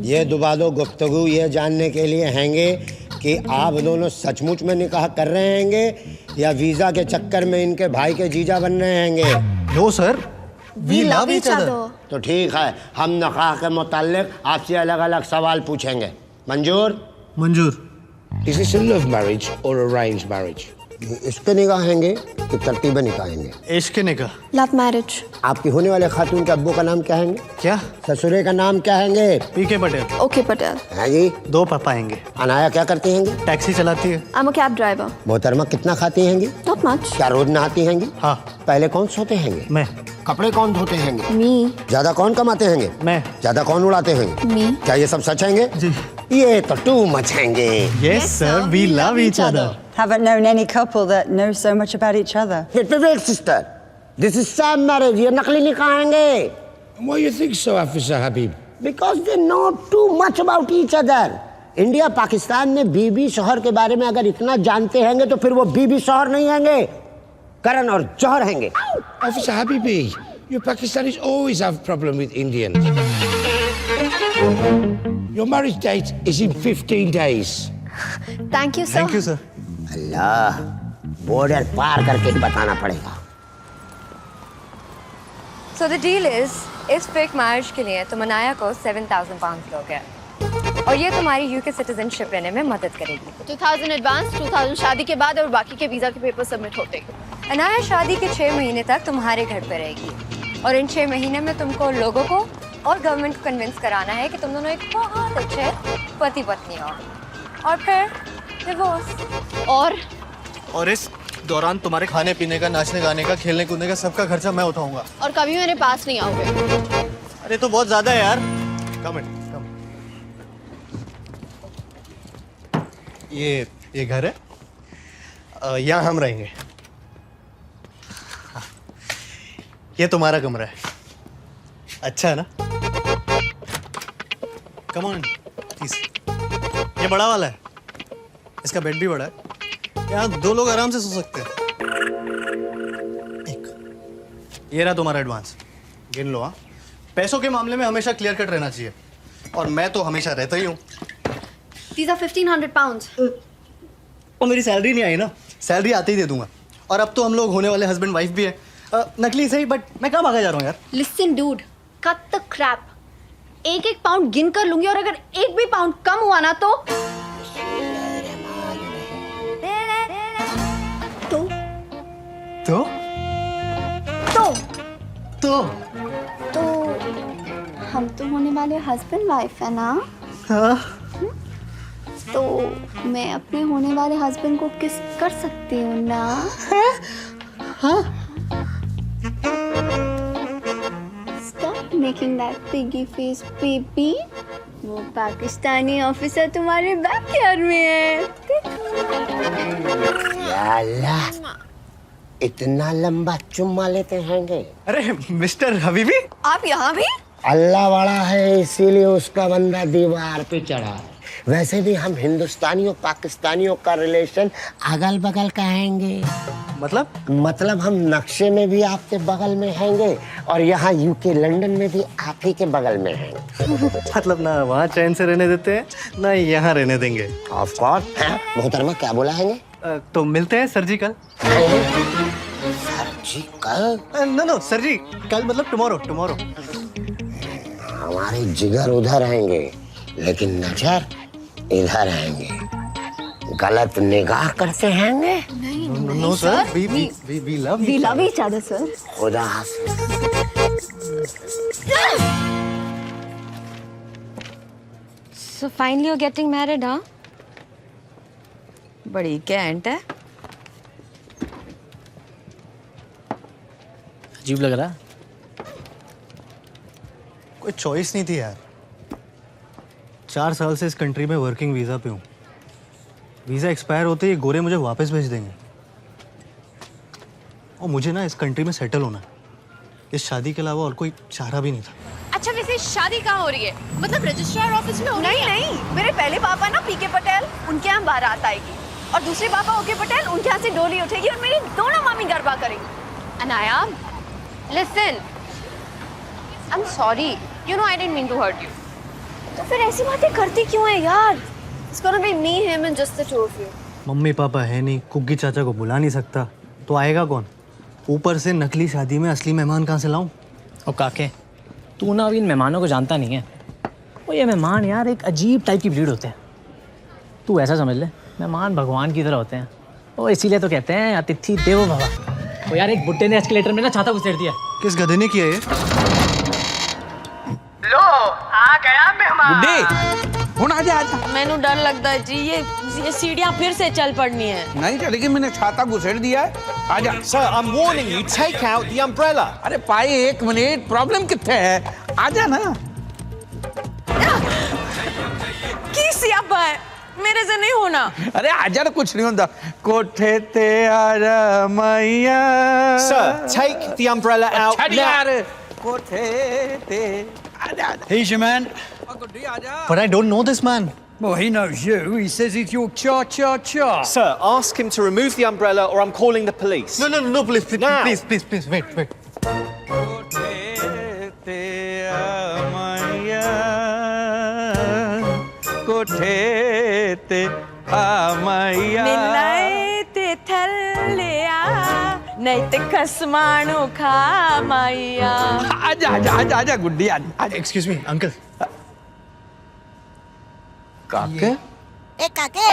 ये दुबादो गुफ्तगू ये जानने के लिए हैंगे कि आप दोनों सचमुच में निकाह कर रहे हैंगे या वीजा के चक्कर में इनके भाई के जीजा बन रहे हैंगे। No sir, we love each other. तो ठीक है, हम निकाह के मुताल्लिक आपसे अलग अलग सवाल पूछेंगे। मंजूर? मंजूर। Is this a love marriage or arranged marriage? इसके निकाह हैंगे कि तरतीब निकाह हैंगे? इश्क निकाह। Love marriage. आपकी होने वाले खातून के अब्बू का नाम क्या हैंगे? क्या? ससुरे का नाम क्या हैंगे? पीके पटेल। ओके पटेल। है जी। 2 पापा हैंगे। अनाया क्या करती हैंगी? टैक्सी चलाती है। I am a cab driver. मोहतरमा कितना खाती हैंगी? Not much. क्या रोज नहाती हैंगी? हाँ। पहले कौन सोते हैंगे? मैं। कपड़े कौन धोते हैंगे? मी। ज्यादा कौन कमाते हैंगे? मैं। ज्यादा कौन उड़ाते हैंगे? मी। क्या ये सब सच हैंगे? जी। ये तो टू मच हैंगे। Yes sir, we love each other. Haven't known any couple that knows so much about each other. Wait, sister. This is sham marriage. ये नकली निकाह हैंगे। Why you think so, Afisa Habib? Because they know too much about each other. India Pakistan में बीबी शौहर के बारे में अगर इतना जानते हैंगे तो फिर वो बीबी शौहर नहीं हैंगे, करण और जौहर हैंगे। Afisa Habibi, you Pakistanis always have problem with Indians. Your marriage date is in 15 days. Thank you sir. Thank you sir. Allah, border पार करके ही बताना पड़ेगा। So the deal is, इस फेक मैरिज के लिए तुम अनाया को 7,000 पाउंड दोगे और ये तुम्हारी यूके सिटीजनशिप लेने में मदद करेगी। 2000 एडवांस, 2000 शादी के बाद और बाकी के वीजा के पेपर सबमिट होते। अनाया शादी के 6 महीने तक तुम्हारे घर पे रहेगी और इन 6 महीने में तुमको लोगों को और गवर्नमेंट को कन्विंस कराना है कि तुम दोनों एक बहुत अच्छे पति पत्नी हो और फिर डिवोर्स। और इस दौरान तुम्हारे खाने पीने का, नाचने गाने का, खेलने कूदने का सबका खर्चा मैं उठाऊंगा। और कभी मेरे पास नहीं आओगे। अरे तो बहुत ज्यादा है यार। कम। ये घर है, यहाँ हम रहेंगे। ये तुम्हारा कमरा है। अच्छा है ना? Come on please. ये बड़ा वाला है, इसका बेड भी बड़ा है, यहाँ 2 लोग आराम से सो सकते हैं। ये रहा तुम्हारा एडवांस, गिन लो। हाँ, पैसों के मामले में हमेशा क्लियर कट रहना चाहिए और मैं तो हमेशा रहता ही हूँ। These are 1500 pounds. और मेरी सैलरी नहीं आई ना, सैलरी आते ही दे दूंगा। और अब तो हम लोग होने वाले हस्बैंड वाइफ भी है। नकली सही, बट मैं कहाँ भागा जा रहा हूँ यार। Listen dude, cut the crap. 1-1 pound गिन कर लूंगी और अगर 1 भी पाउंड कम हुआ ना तो तो हम तो होने वाले हस्बैंड वाइफ है ना। हाँ। तो मैं अपने होने वाले हस्बैंड को किस कर सकती हूँ ना। हाँ। Stop making that piggy face, baby. वो पाकिस्तानी ऑफिसर तुम्हारे बैकयार्ड में है। या अल्लाह, इतना लंबा चुम्मा लेते हैंगे। अरे मिस्टर हबीबी, आप यहाँ भी? अल्लाह बड़ा है इसीलिए उसका बंदा दीवार पे चढ़ा। वैसे भी हम हिंदुस्तानियों पाकिस्तानियों का रिलेशन अगल बगल का हैंगे। मतलब हम नक्शे में भी आपके बगल में हैंगे और यहाँ यूके लंदन में भी आप ही के बगल में हैंगे। मतलब ना वहाँ चैन से रहने देते हैं ना यहाँ रहने देंगे। Of course. मोहतरमा क्या बोला हैंगे? तो मिलते हैं सर जी कल। सर जी कल? नो सर जी कल मतलब टुमारो। हमारे जिगर उधर आएंगे लेकिन नजर इधर आएंगे। गलत निगाह करते हैंगे। No sir, we love each other sir. खुदा हाफिज। So finally you're getting married, huh? बड़ी कैंट है। अजीब लग रहा। कोई चॉइस नहीं थी यार। 4 साल से इस कंट्री में वर्किंग वीजा पे हूँ। वीजा एक्सपायर होते ही गोरे मुझे वापस भेज देंगे और मुझे ना इस कंट्री में सेटल होना है। इस शादी के अलावा और कोई चारा भी नहीं था। अच्छा वैसे शादी कहाँ हो रही है? मतलब रजिस्ट्रार ऑफिस में हो रही है? नहीं, मेरे पहले पापा ना पीके पटेल, उनके यहाँ बारात आएगी और दूसरे पापा ओके पटेल, उनके यहाँ से डोली उठेगी और मेरी दोनों मामी गरबा करेंगी। Anaya, Listen, I'm sorry. You know I didn't mean to hurt you. तो फिर ऐसी बातें करती क्यों है यार? It's gonna be me, him and just the two of you. Mummy papa है नहीं, कुग्गी चाचा को बुला नहीं सकता, तो आएगा कौन? ऊपर से नकली शादी में असली मेहमान कहाँ से लाऊं? और काके, तू ना अभी इन मेहमानों को जानता नहीं है। वो ये मेहमान यार एक अजीब टाइप की ब्रीड होते हैं। तू ऐसा समझ ले, मेहमान भगवान की तरह होते हैं। वो इसीलिए तो कहते हैं अतिथि देवो भव। वो यार एक बुड्ढे ने एस्केलेटर में ना छाता घुसेड़ दिया। किस गधे ने किया ये? लो आ गया मेहमान। बुड्ढे हुण आजा आजा। मैनू डर लगता है जी, ये सीढ़ियां फिर से चल पड़नी है। नहीं चलेगी, मैंने छाता घुसेड़ दिया है। आजा। Sir, I'm warning you, take out the umbrella. अरे पाई एक मिनट, प्रॉब्लम कितने है? आजा ना। की सियापा है, मेरे से नहीं होना। अरे आजा ना, कुछ नहीं होता। कोठे ते आजा मैया। Sir, take the umbrella out अच्छा now. यार, कोठे ते आजा आजा। He's your man. गुड्डी आजा। But I don't know this man. Well, he knows you. He says he's your cha-cha-cha. Sir, ask him to remove the umbrella or I'm calling the police. No, please, Now. please, wait. कोठे ते मैया, कोठे ते मैया। मिलाए ते थल्लिया, नहीं ते खसमाणु खा माइया। आजा गुड्डी आजा। Excuse me, uncle. काके? ए काके,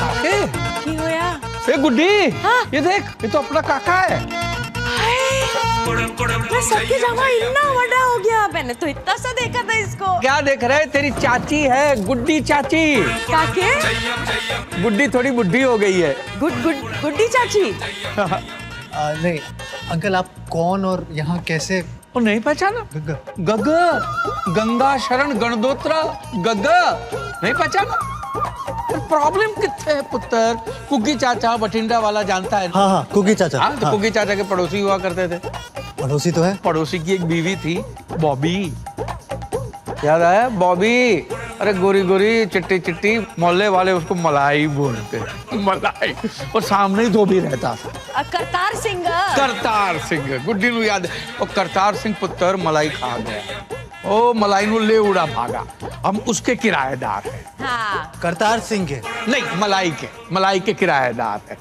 काके? की होया? ए गुड्डी, ये देख, ये तो अपना काका है। मैं सबके जमा इतना बड़ा हो गया, मैंने तो इतना सा देखा था इसको। क्या देख रहे? तेरी चाची है, गुड्डी चाची। काके? गुड्डी थोड़ी बुढ़ी हो गई है। गुड्डी चाची। नहीं, अंकल आप कौन और यहाँ कैसे? वो नहीं पहचाना? गग्गा, गंगा शरण गणदोत्रा गग्गा, नहीं पहचाना? प्रॉब्लम कितने है पुत्र? कुग्गी चाचा बठिंडा वाला जानता है? हाँ, कुग्गी चाचा। हाँ, तो कुग्गी चाचा के पड़ोसी हुआ करते थे। पड़ोसी तो है। पड़ोसी की एक बीवी थी, बॉबी। याद आया? बॉबी। अरे गोरी गोरी चिट्टी चिट्टी, मोहल्ले वाले उसको मलाई बोलते। मलाई। और सामने ही धोबी रहता था। करतार सिंह। करतार सिंह, गुड्डी नू याद है। और करतार सिंह पुत्र मलाई खा गया। ओ मलाई नू ले उड़ा भागा। हम उसके किराएदार हैं। हाँ। करतार सिंह के नहीं, मलाई के किराएदार हैं।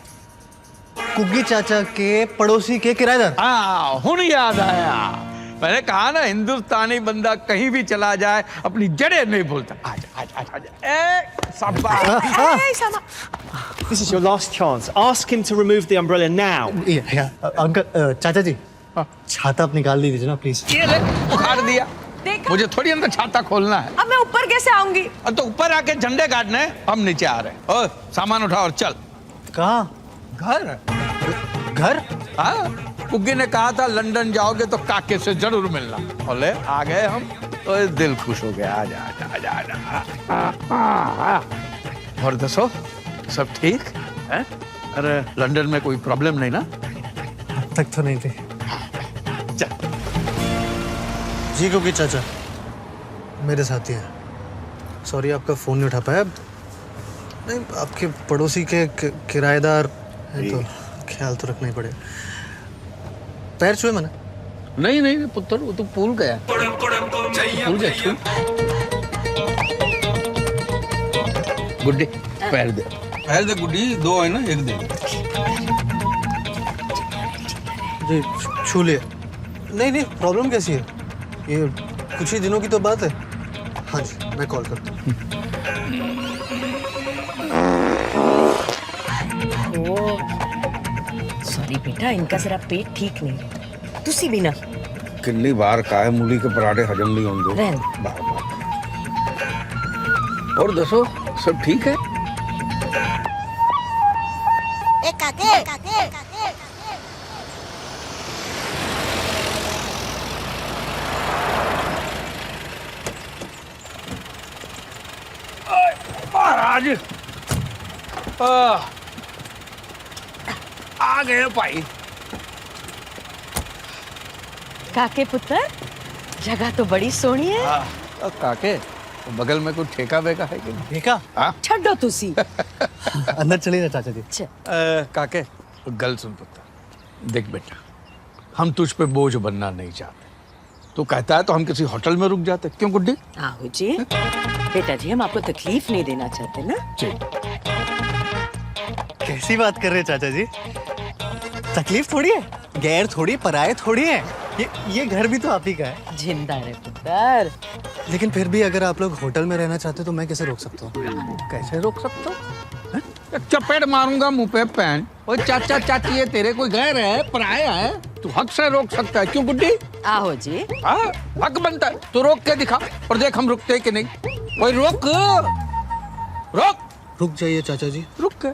कुग्गी चाचा के पड़ोसी के किराएदार। हाँ, हुन याद आया। मैंने कहा ना, हिंदुस्तानी बंदा कहीं भी चला जाए अपनी जड़ें नहीं भूलता। आजा। This is your last chance. Ask him to remove the umbrella now. Uncle, चाचा जी, छाता आप निकाल दीजिए ना प्लीज। ये ले, उखाड़ दिया। देखा? मुझे थोड़ी अंदर छाता खोलना है। अब मैं ऊपर कैसे आऊंगी? अब तो ऊपर आके झंडे गाड़ने, हम नीचे आ रहे हैं। ओ, सामान उठा और चल। कहाँ? घर? हाँ, कुग्गी ने कहा था लंदन जाओगे तो काके से जरूर मिलना। बोले आ गए हम, तो दिल खुश हो गया। आजा। और दसो, सब ठीक है? अरे लंदन में कोई प्रॉब्लम नहीं ना? अब तक तो नहीं थी। चल। जी कुग्गी चाचा, मेरे साथी हैं। सॉरी आपका फोन नहीं उठा पाया। नहीं, आपके पड़ोसी के किराएदार हैं तो ख्याल तो रखना ही पड़ेगा। पैर छुए मैंने? नहीं पुत्र, वो तो भूल गया। भूल गया, छू। गुड्डी, पैर दे गुड्डी, दो है ना, एक दे। जी छू लिया। नहीं, प्रॉब्लम कैसी है? ये कुछ ही दिनों की तो बात है। हाँ जी, मैं कॉल करता हूँ। सॉरी बेटा, इनका जरा पेट ठीक नहीं। तुसी भी ना कितनी बार कहा है मूली के पराठे हजम नहीं होंगे। बार। और दसो, सब ठीक है? काके। महाराज आ गए भाई। काके पुत्र, जगह तो बड़ी सोहनी है। काके, बगल में कोई ठेका बेका है कि नहीं? ठेका? छड्डो तुसी। अंदर चलिए ना चाचा जी। काके, गल सुन पुत्र, देख बेटा, हम तुझ पे बोझ बनना नहीं चाहते। तो कहता है तो हम किसी होटल में रुक जाते। क्यों गुड्डी? आहो जी, बेटा जी हम आपको तकलीफ नहीं देना चाहते ना। जी। कैसी बात कर रहे हैं चाचा जी? तकलीफ थोड़ी है, गैर थोड़ी, पराये थोड़ी है। ये घर भी तो आप ही का है। जिंदा रहे पुत्र। लेकिन फिर भी अगर आप लोग होटल में रहना चाहते तो मैं कैसे रोक सकता हूँ? कैसे रोक सकता हूँ? चपेट मारूंगा मुंह पे पैन। ओ चाचा चाची है तेरे, कोई गैर है, पराया है, तू हक से रोक सकता है। क्यों गुड्डी? आहो जी। हाँ, हक बनता है। तू रोक के दिखा और देख हम रुकते हैं कि नहीं। कोई रोक रुक जाइए चाचा जी। रुक के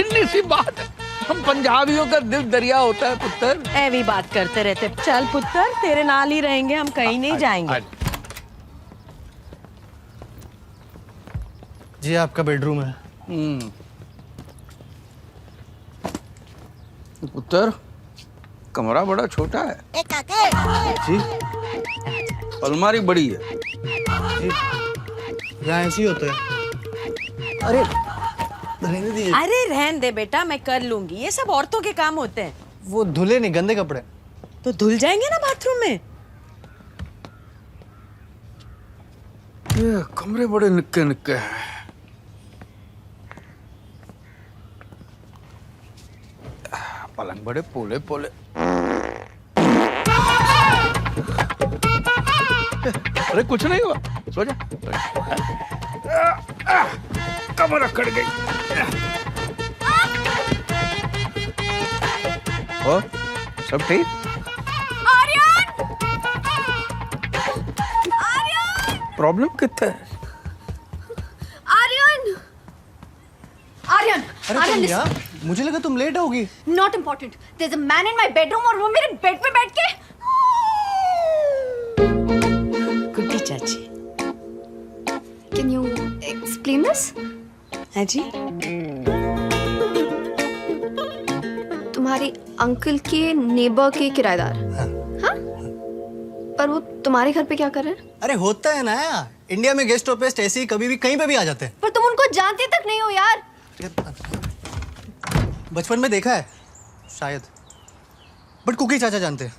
इतनी सी बात है। हम पंजाबियों का दिल दरिया होता है पुत्र। ऐवी बात करते रहते। चल पुत्र, तेरे नाल ही रहेंगे, हम कहीं नहीं जाएंगे। जी आपका बेडरूम है। पुत्र कमरा बड़ा छोटा है। जी अलमारी बड़ी है। यहाँ ऐसे ही होता है। अरे रहने दीजिए। अरे रहन दे बेटा, मैं कर लूंगी। ये सब औरतों के काम होते हैं। वो धुले नहीं, गंदे कपड़े। तो धुल जाएंगे ना बाथरूम में। ये कमरे बड़े निक्के निक्के हैं। पलंग बड़े पोले पोले। अरे कुछ नहीं हुआ, सो जा। कमर अकड़ गई। ओ, सब ठीक? प्रॉब्लम कितना है? आर्यन! अरे तुम यहाँ? मुझे लगा तुम लेट होगी। Not important. There's a man in my bedroom और वो मेरे बेड पे बैठ के। गुड्डी चाची। Can you explain this? हाँ जी। तुम्हारे अंकल के नेबर के किराएदार। हाँ? पर वो तुम्हारे घर पे क्या कर रहे हैं? अरे होता है ना, इंडिया में गेस्ट ऑफ ऐसे ही कभी भी कहीं पे भी आ जाते हैं। पर तुम उनको जानते तक नहीं हो यार। बचपन में देखा है शायद, बट कुकी चाचा जानते हैं।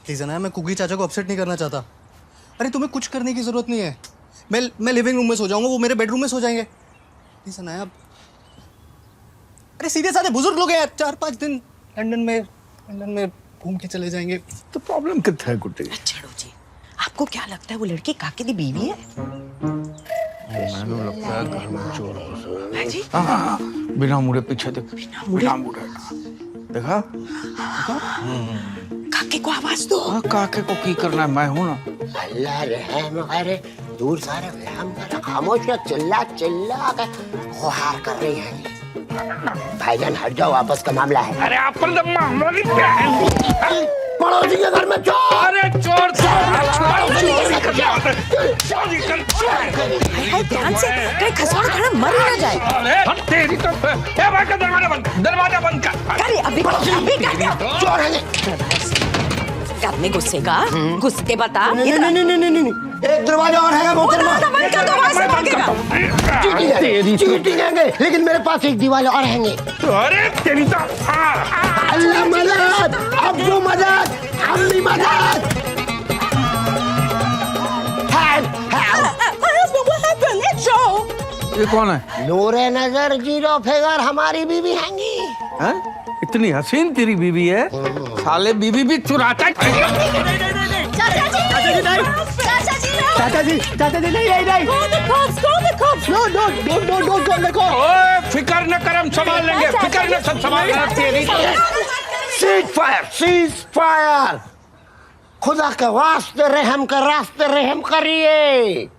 प्लीज ना, मैं कुकी चाचा को अपसेट नहीं करना चाहता। अरे तुम्हें कुछ करने की जरूरत नहीं है। मैं लिविंग रूम में सो जाऊंगा, वो मेरे बेडरूम में सो जाएंगे। प्लीज ना आप। अरे सीधे साधे बुजुर्ग लोग हैं यार, 4-5 दिन लंदन में घूम के चले जाएंगे। तो प्रॉब्लम कितना है गुड्डी? छोड़ो जी, आपको क्या लगता है वो लड़की काके दी बीवी है? मैंने लगता है घर में चोर घुस हाँ जी। हाँ, बिना मुड़े पीछे देख। बिना मुड़े देखा? काके को आवाज दो। हाँ, काके को की करना है, मैं हूँ ना। अल्लाह रहम करे, दूर सारे रहम करे, खामोश कर, चिल्ला चिल्ला कर गुहार कर रही है। भाईजान हट जाओ, आपस का मामला है। अरे आप पर मामूली क्या है? पड़ोसी के घर में चोर। अरे चोर ध्यान से, कहीं खसौड़ खड़ा मर ना जाए। अरे तेरी तो भाई का दरवाजा बंद कर। अरे अभी कर दिया। चोर है। घर में घुसे का, घुस के बता। नहीं, एक दरवाजा और है मोहतरमा। चीटिंग है, लेकिन मेरे पास एक दीवार और हैंगे। अरे तेरी तो अल्लाह मदद, अब्बू मदद, अम्मी मदद। ये कौन है? नूरे नजर जीरो फिगर हमारी बीवी हैंगी। हैं? इतनी हसीन तेरी बीवी है, साले बीवी भी चुराता है। चाचा जी नहीं। फिकर न कर, हम संभाल लेंगे। फिकर न, सब संभाल लेंगे। Cease fire. खुदा के वास्ते रहम कर, रास्ते रहम करिए।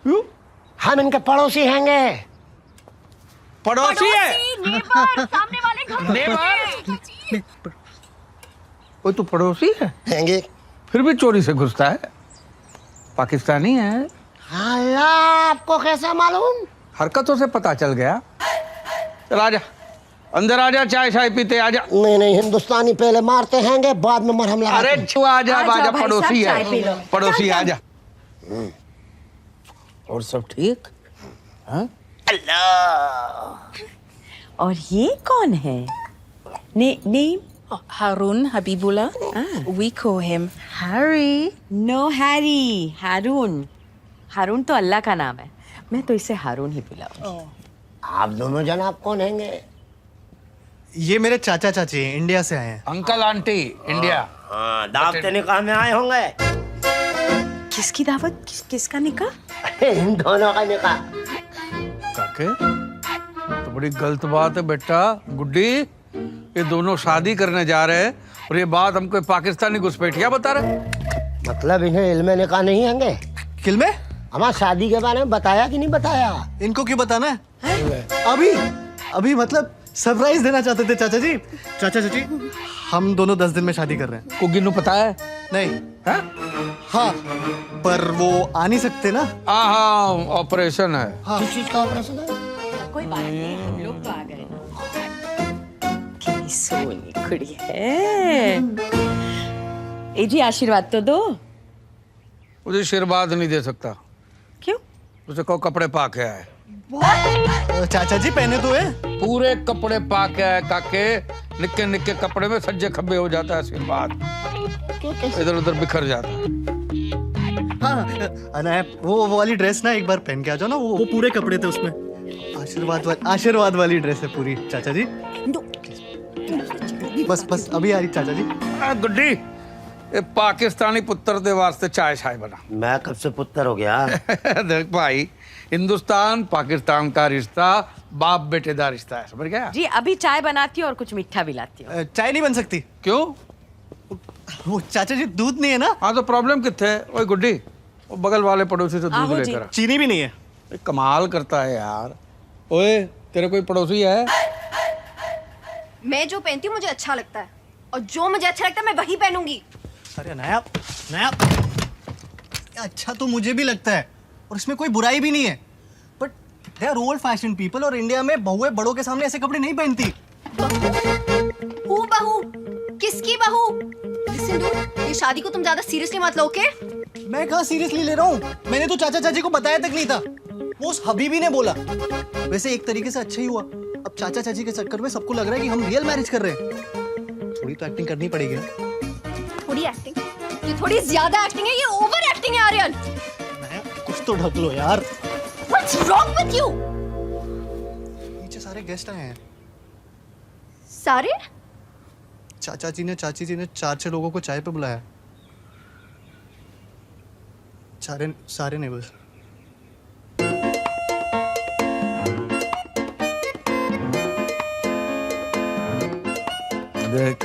हम इनके पड़ोसी हैंगे। पड़ोसी है? सामने वाले घर वो तो पड़ोसी है हैंगे, फिर भी चोरी से घुसता है। पाकिस्तानी है। अल्लाह, आपको कैसा मालूम? हरकतों से पता चल गया। चल आजा, अंदर आजा, चाय शाय पीते आजा। नहीं, हिंदुस्तानी पहले मारते हैंगे, बाद में मरहम लगाते। अरे छुआ आजा, आजा, पड़ोसी है, पड़ोसी आजा। और सब ठीक? हाँ? और ये कौन है? Name? Oh, Harun Habibullah. We call him Harry. No Harry, Harun. हारून तो अल्लाह का नाम है, मैं तो इसे हारून ही बुलाऊंगी। आप दोनों जनाब कौन हैंगे? ये मेरे चाचा चाची हैं, इंडिया से आए हैं। Uncle aunty India. हाँ, दावत निकाह में आए होंगे। किसकी दावत? किसका निकाह? इन दोनों का निकाह। काके तो बड़ी गलत बात है बेटा। गुड्डी, ये दोनों शादी करने जा रहे हैं और ये बात हमको पाकिस्तानी घुसपैठिया बता रहे। मतलब इन्हें इल्म निकाह नहीं हैंगे? किल में हमारा शादी के बारे में बताया कि नहीं बताया? इनको क्यों बताना है? अभी मतलब सरप्राइज देना चाहते थे चाचा जी। चाचा चाची, हम दोनों 10 दिन में शादी कर रहे हैं। को गिन्नू पता है? नहीं। है? हाँ, पर वो आ नहीं सकते ना। हाँ, ऑपरेशन है। हाँ। किस चीज का ऑपरेशन है? कोई बात नहीं, हम लोग तो आ गए ना। कितनी सोनी कुड़ी है। ए जी, आशीर्वाद तो दो। मुझे आशीर्वाद नहीं दे सकता। क्यों? उसे कहो कपड़े पा के आए। चाचा जी पहने तो है। पूरे कपड़े पा के आए काके। निक्के निक्के कपड़े में सज्जे खब्बे हो जाता है आशीर्वाद, इधर उधर बिखर जाता है। हाँ, अनाया वो वाली ड्रेस ना एक बार पहन के आ जाओ ना। वो पूरे कपड़े थे उसमें। आशीर्वाद वाली ड्रेस है पूरी चाचा जी। बस अभी आ रही चाचा जी। गुड्डी, ये पाकिस्तानी पुत्र दे वास्ते चाय शाय बना। मैं कब से पुत्र हो गया? देख भाई, हिंदुस्तान पाकिस्तान का रिश्ता बाप बेटे का रिश्ता है, समझ गया? जी अभी चाय बनाती हूँ और कुछ मीठा भी लाती हूँ। चाय नहीं बन सकती। क्यों? वो चाचा जी दूध नहीं है ना। हाँ तो प्रॉब्लम कितने है? ओए गुड्डी, वो बगल वाले पड़ोसी से दूध लेकर आ। चीनी भी नहीं है। कमाल करता है यार। ओए, तेरे कोई पड़ोसी है? मैं जो पहनती हूँ मुझे अच्छा लगता है, और जो मुझे अच्छा लगता है मैं वही पहनूंगी। अरे नया अच्छा तो मुझे भी लगता है, और इसमें कोई बुराई भी नहीं है, but they are old fashion people, और इंडिया में बहुएं बड़ों के सामने ऐसे कपड़े नहीं पहनती। बहू? किसकी बहू? लिसन डूड, ये शादी को तुम ज्यादा सीरियसली मत लो, ओके? मैं कहाँ सीरियसली ले रहा हूँ? मैंने तो चाचा चाची को बताया तक नहीं था, वो उस हबीबी ने बोला। वैसे एक तरीके से अच्छा ही हुआ, अब चाचा चाची के चक्कर में सबको लग रहा है कि हम रियल मैरिज कर रहे हैं। थोड़ी तो एक्टिंग करनी पड़ेगी ना। थोड़ी एक्टिंग? ये थोड़ी ज्यादा एक्टिंग है, ये ओवर एक्टिंग है आर्यन। कुछ तो ढक लो यार। What's wrong with you? नीचे सारे गेस्ट आए हैं। सारे? चाचा जी ने चाची जी ने 4-6 लोगों को चाय पे बुलाया। सारे नेबर्स। देख,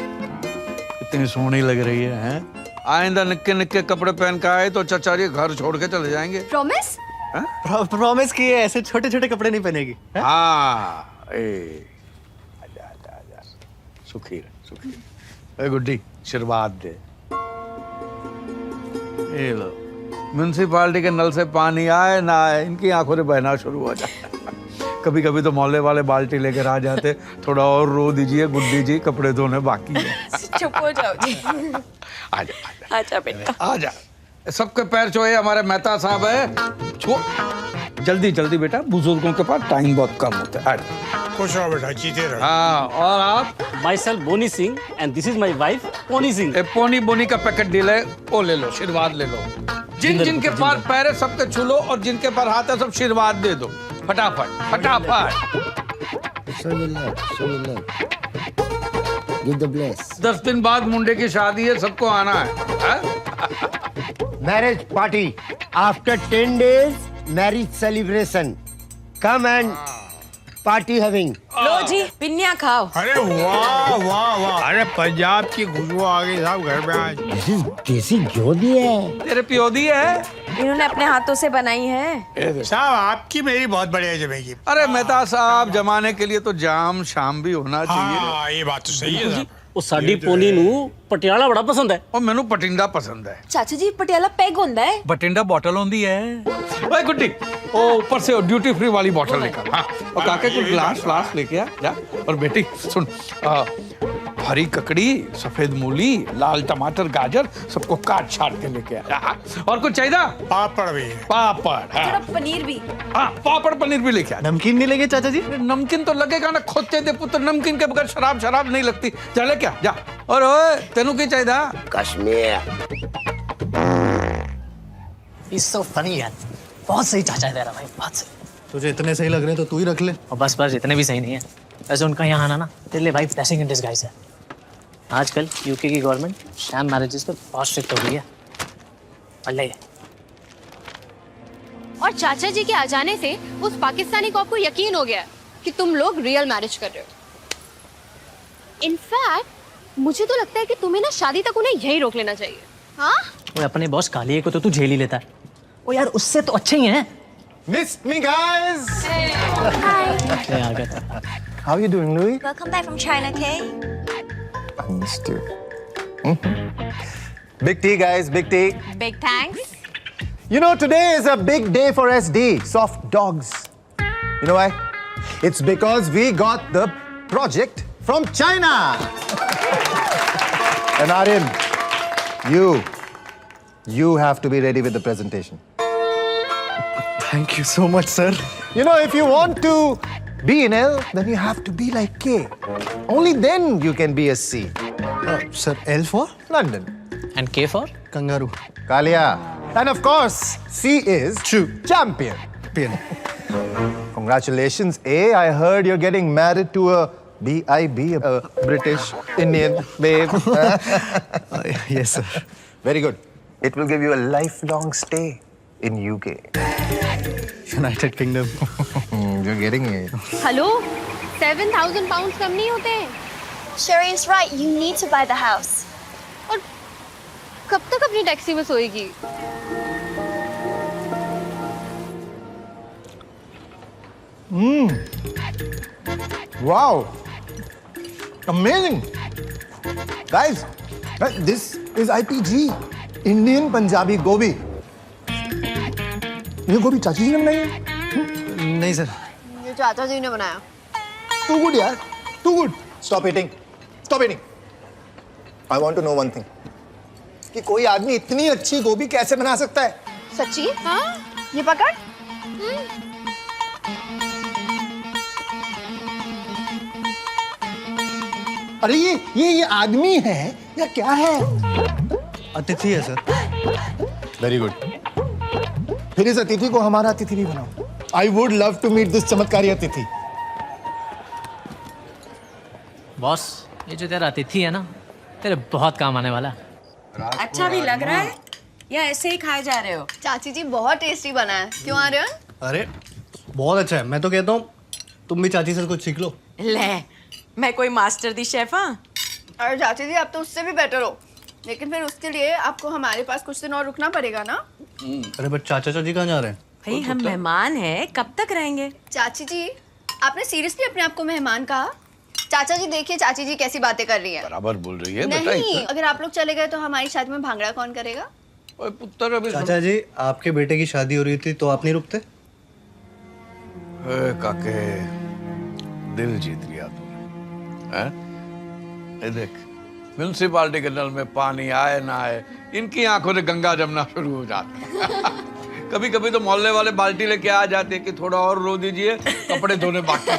इतनी सोहनी लग रही है, हैं? आइंदा निक्के निक्के कपड़े पहन के आए तो चाचा जी घर छोड़ के चले जाएंगे। प्रॉमिस? प्रॉमिस किए, ऐसे छोटे छोटे कपड़े नहीं पहनेगी। हाँ, आजा, सुखी रहे। गुड्डी, आशीर्वाद दे। ये लो, म्यूनसिपालिटी के नल से पानी आए ना आए, इनकी आंखों से बहना शुरू हो जाए। कभी कभी तो मोहल्ले वाले बाल्टी लेकर आ जाते, थोड़ा और रो दीजिए गुड्डी जी, कपड़े धोने बाकी है। चुप हो जाओ जी। आजा बेटा, आजा। सबके पैर छुए, हमारे मेहता साहब है। छो जल्दी बेटा, बुजुर्गों के पास टाइम बहुत कम होता है। खुश रहो बेटा, जीते रहो। हाँ, और आप? Myself Boni Singh and this is my wife Poni Singh. Poni का पैकेट डील है, वो ले लो, आशीर्वाद ले लो। जिनके पास पैर है सबके छू लो, और जिनके पास हाथ है सब आशीर्वाद दे दो, फटाफट। Give the bless. 10 दिन बाद मुंडे की शादी है, सबको आना है। Marriage party after 10 days. Marriage celebration. Come and party having. लो जी, पिन्नियाँ खाओ। अरे वाह, अरे पंजाब की खुशबू आ गई साहब घर में आज। देसी घी दी है। तेरे पियो दी है? इन्होंने अपने हाथों से बनाई है। साहब आपकी मेरी बहुत बढ़िया जमेगी। अरे मेहता साहब, जमाने के लिए तो जाम शाम भी होना चाहिए। हाँ, ये बात तो सही है साहब। ਉਹ ਸਾਡੀ ਪੋਨੀ ਨੂੰ ਪਟਿਆਲਾ ਬੜਾ ਪਸੰਦ ਹੈ। और मैनू पटिंडा पसंद है। चाचा जी, पटियाला पैग होता है। बटिंडा बॉटल होती है। ओए गुड्डी, ओ ऊपर से ड्यूटी फ्री वाली बॉटल लेकर। हाँ, और काके कुछ ग्लास लेके आ जा। और बेटी सुन, हरी ककड़ी, सफेद मूली, लाल टमाटर, गाजर सबको काट छाट के लेके आया। और कुछ चाहिए? पापड़ भी। पापड़, थोड़ा पनीर भी। हाँ पापड़ पनीर भी लेके आया। नमकीन नहीं लेंगे चाचा जी? नमकीन तो लगेगा ना, खोते दे पुत्र, नमकीन के बगैर शराब नहीं लगती। चले क्या जा। और ओए तेनू की चाहिए? कश्मीर। He's so funny यार, बहुत सही चाचा है तेरा भाई, बहुत सही। तुझे इतने सही लग रहे हैं तो तू ही रख ले। और बस इतने भी सही नहीं है। वैसे उनका यहाँ आना ना तेरे लिए भाई ब्लेसिंग इन डिस्गाइज है। आजकल यूके की गवर्नमेंट शैम मैरिजेस पे बहुत स्ट्रिक्ट हो गई है। अल्लाह। और चाचा जी के आ जाने से उस पाकिस्तानी को आपको यकीन हो गया कि तुम लोग रियल मैरिज कर रहे हो। इनफैक्ट मुझे तो लगता है कि तुम्हें ना शादी तक उन्हें यही रोक लेना चाहिए। हाँ? वो अपने बॉस कालिए को तो तू झेल ही लेता है। वो यार उससे तो अच्छे ही हैं। Missed me, guys. How are you doing, Louis? Welcome back from China, Kay. I missed you. Big tea, guys. Big tea. Big thanks. You know, today is a big day for SD, soft dogs. You know why? It's because we got the project from China. And Aryan, you have to be ready with the presentation. Thank you so much, sir. You know, if you want to be in L, then you have to be like K. Only then you can be a C. Sir, L for? London. And K for? Kangaroo. Kalia. And of course, C is champion. Congratulations, A. I heard you're getting married to a B.I.B., a British Indian babe. Yes, sir. Very good. It will give you a lifelong stay in UK. United Kingdom. You're getting it. Hello, 7,000 pounds कम नहीं होते। Sherry is right. You need to buy the house. और कब तक अपनी taxi में सोएगी? Wow. Amazing. Guys, this is IPG. Indian Punjabi Gobi. ये गोभी चाची जी ने बनाई है? नहीं सर। ये चाचा जी ने बनाया। Too good यार. Too good. Stop eating. Stop eating. I want to know one thing. कि कोई आदमी इतनी अच्छी गोभी कैसे बना सकता है? सच्ची? हाँ? ये पकड़। अरे ये आदमी है या क्या है? अतिथि है सर। Very good. फिर इस अतिथि को हमारा अतिथि भी बनाओ। I would love to meet this चमत्कारी अतिथि। बॉस, ये जो तेरा अतिथि है ना, तेरे बहुत काम आने वाला। अच्छा भी लग रहा है या ऐसे ही खाए जा रहे हो? चाची जी बहुत टेस्टी बना है। क्यों आ रहे हो? अरे बहुत अच्छा है। मैं तो कहता हूँ तुम भी चाची से कुछ सीख लो। ले, मैं कोई मास्टर दी शेफ हाँ? अरे चाची जी, आप तो उससे भी बेटर हो, लेकिन फिर उसके लिए आपको हमारे पास कुछ दिन और रुकना पड़ेगा ना। अरे बट चाचा चाची कहाँ जा रहे हैं? भाई हम मेहमान हैं, कब तक रहेंगे? चाची जी, आपने सीरियसली अपने आप को मेहमान कहा? चाचा जी देखिए चाची जी कैसी बातें कर रही है। बराबर बोल रही है। नहीं, अगर आप लोग चले गए तो हमारी शादी में भांगड़ा कौन करेगा? ओए पुत्र, अभी चाचा जी, आपके बेटे की शादी हो रही थी तो आप नहीं रुकते? काके, दिल जीत लिया तूने। हैं? ये देख, म्युनिसिपालिटी के नल में पानी आए ना आए, इनकी आंखों से गंगा जमना शुरू हो जाता। कभी कभी तो मोहल्ले वाले बाल्टी लेके आ जाते कि थोड़ा और रो दीजिए, कपड़े धोने बाकी।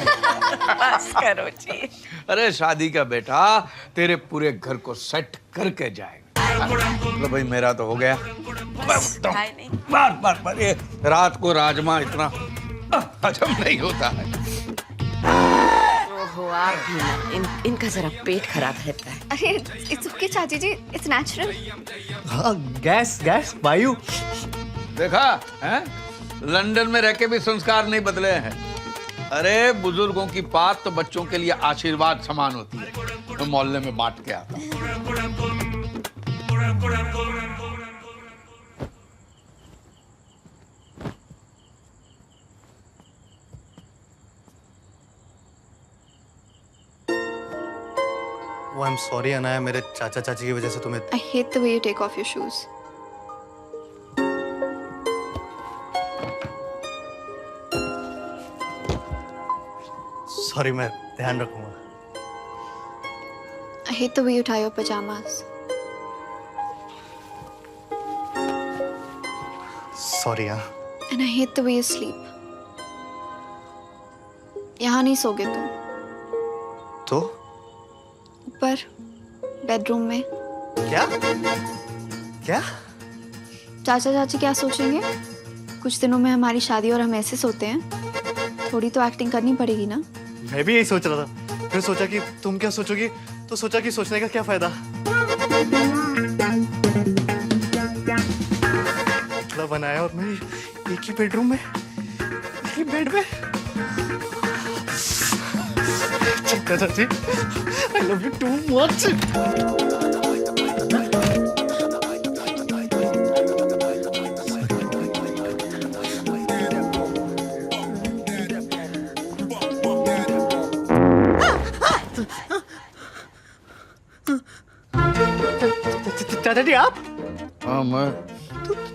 बस करो जी। अरे शादी का बेटा तेरे पूरे घर को सेट करके जाएगा। मतलब भाई मेरा तो हो गया। बार ये रात को राजमा इतना हजम नहीं होता है। ओहो, आप भी ना, इनका जरा पेट खराब रहता है। अरे इट्स ओके चाची जी, इट्स नेचुरल। हाँ, गैस वायु। देखा है, लंदन में रह के भी संस्कार नहीं बदले हैं। अरे बुजुर्गों की बात तो बच्चों के लिए आशीर्वाद समान होती है। तो मोहल्ले में बांट के आता। वो आई एम सॉरी अनाया, मेरे चाचा चाची की वजह से तुम्हें। I hate the way you take off your shoes. Sorry, मैं ध्यान रखूंगा। I I hate the way you tie your pajamas. Sorry यार। And I hate the way you sleep. यहाँ नहीं सोगे तुम। तो? ऊपर बेडरूम में। क्या? क्या? चाचा चाची क्या सोचेंगे? कुछ दिनों में हमारी शादी और हम ऐसे सोते हैं। थोड़ी तो एक्टिंग करनी पड़ेगी ना। मैं भी यही सोच रहा था, फिर सोचा कि तुम क्या सोचोगी, तो सोचा कि सोचने का क्या फायदा। इतना बनाया और मैं एक ही बेडरूम में, एक ही बेड में। चाची, I love you too much. चाचा जी आप? हाँ मैं।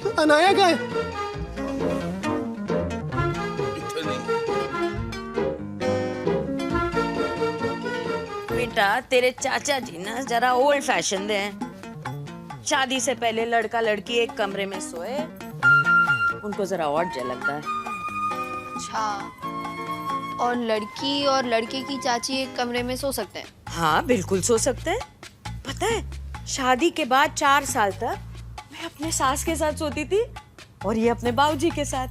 तो अनाया कहाँ है? बेटा तेरे चाचा जी ना जरा ओल्ड फैशन हैं। शादी से पहले लड़का लड़की एक कमरे में सोए, उनको जरा ऑड लगता है। अच्छा, और लड़की और लड़के की चाची एक कमरे में सो सकते हैं? हाँ बिल्कुल सो सकते हैं। पता है शादी के बाद 4 साल तक मैं अपने सास के साथ सोती थी और ये अपने बाबूजी के साथ।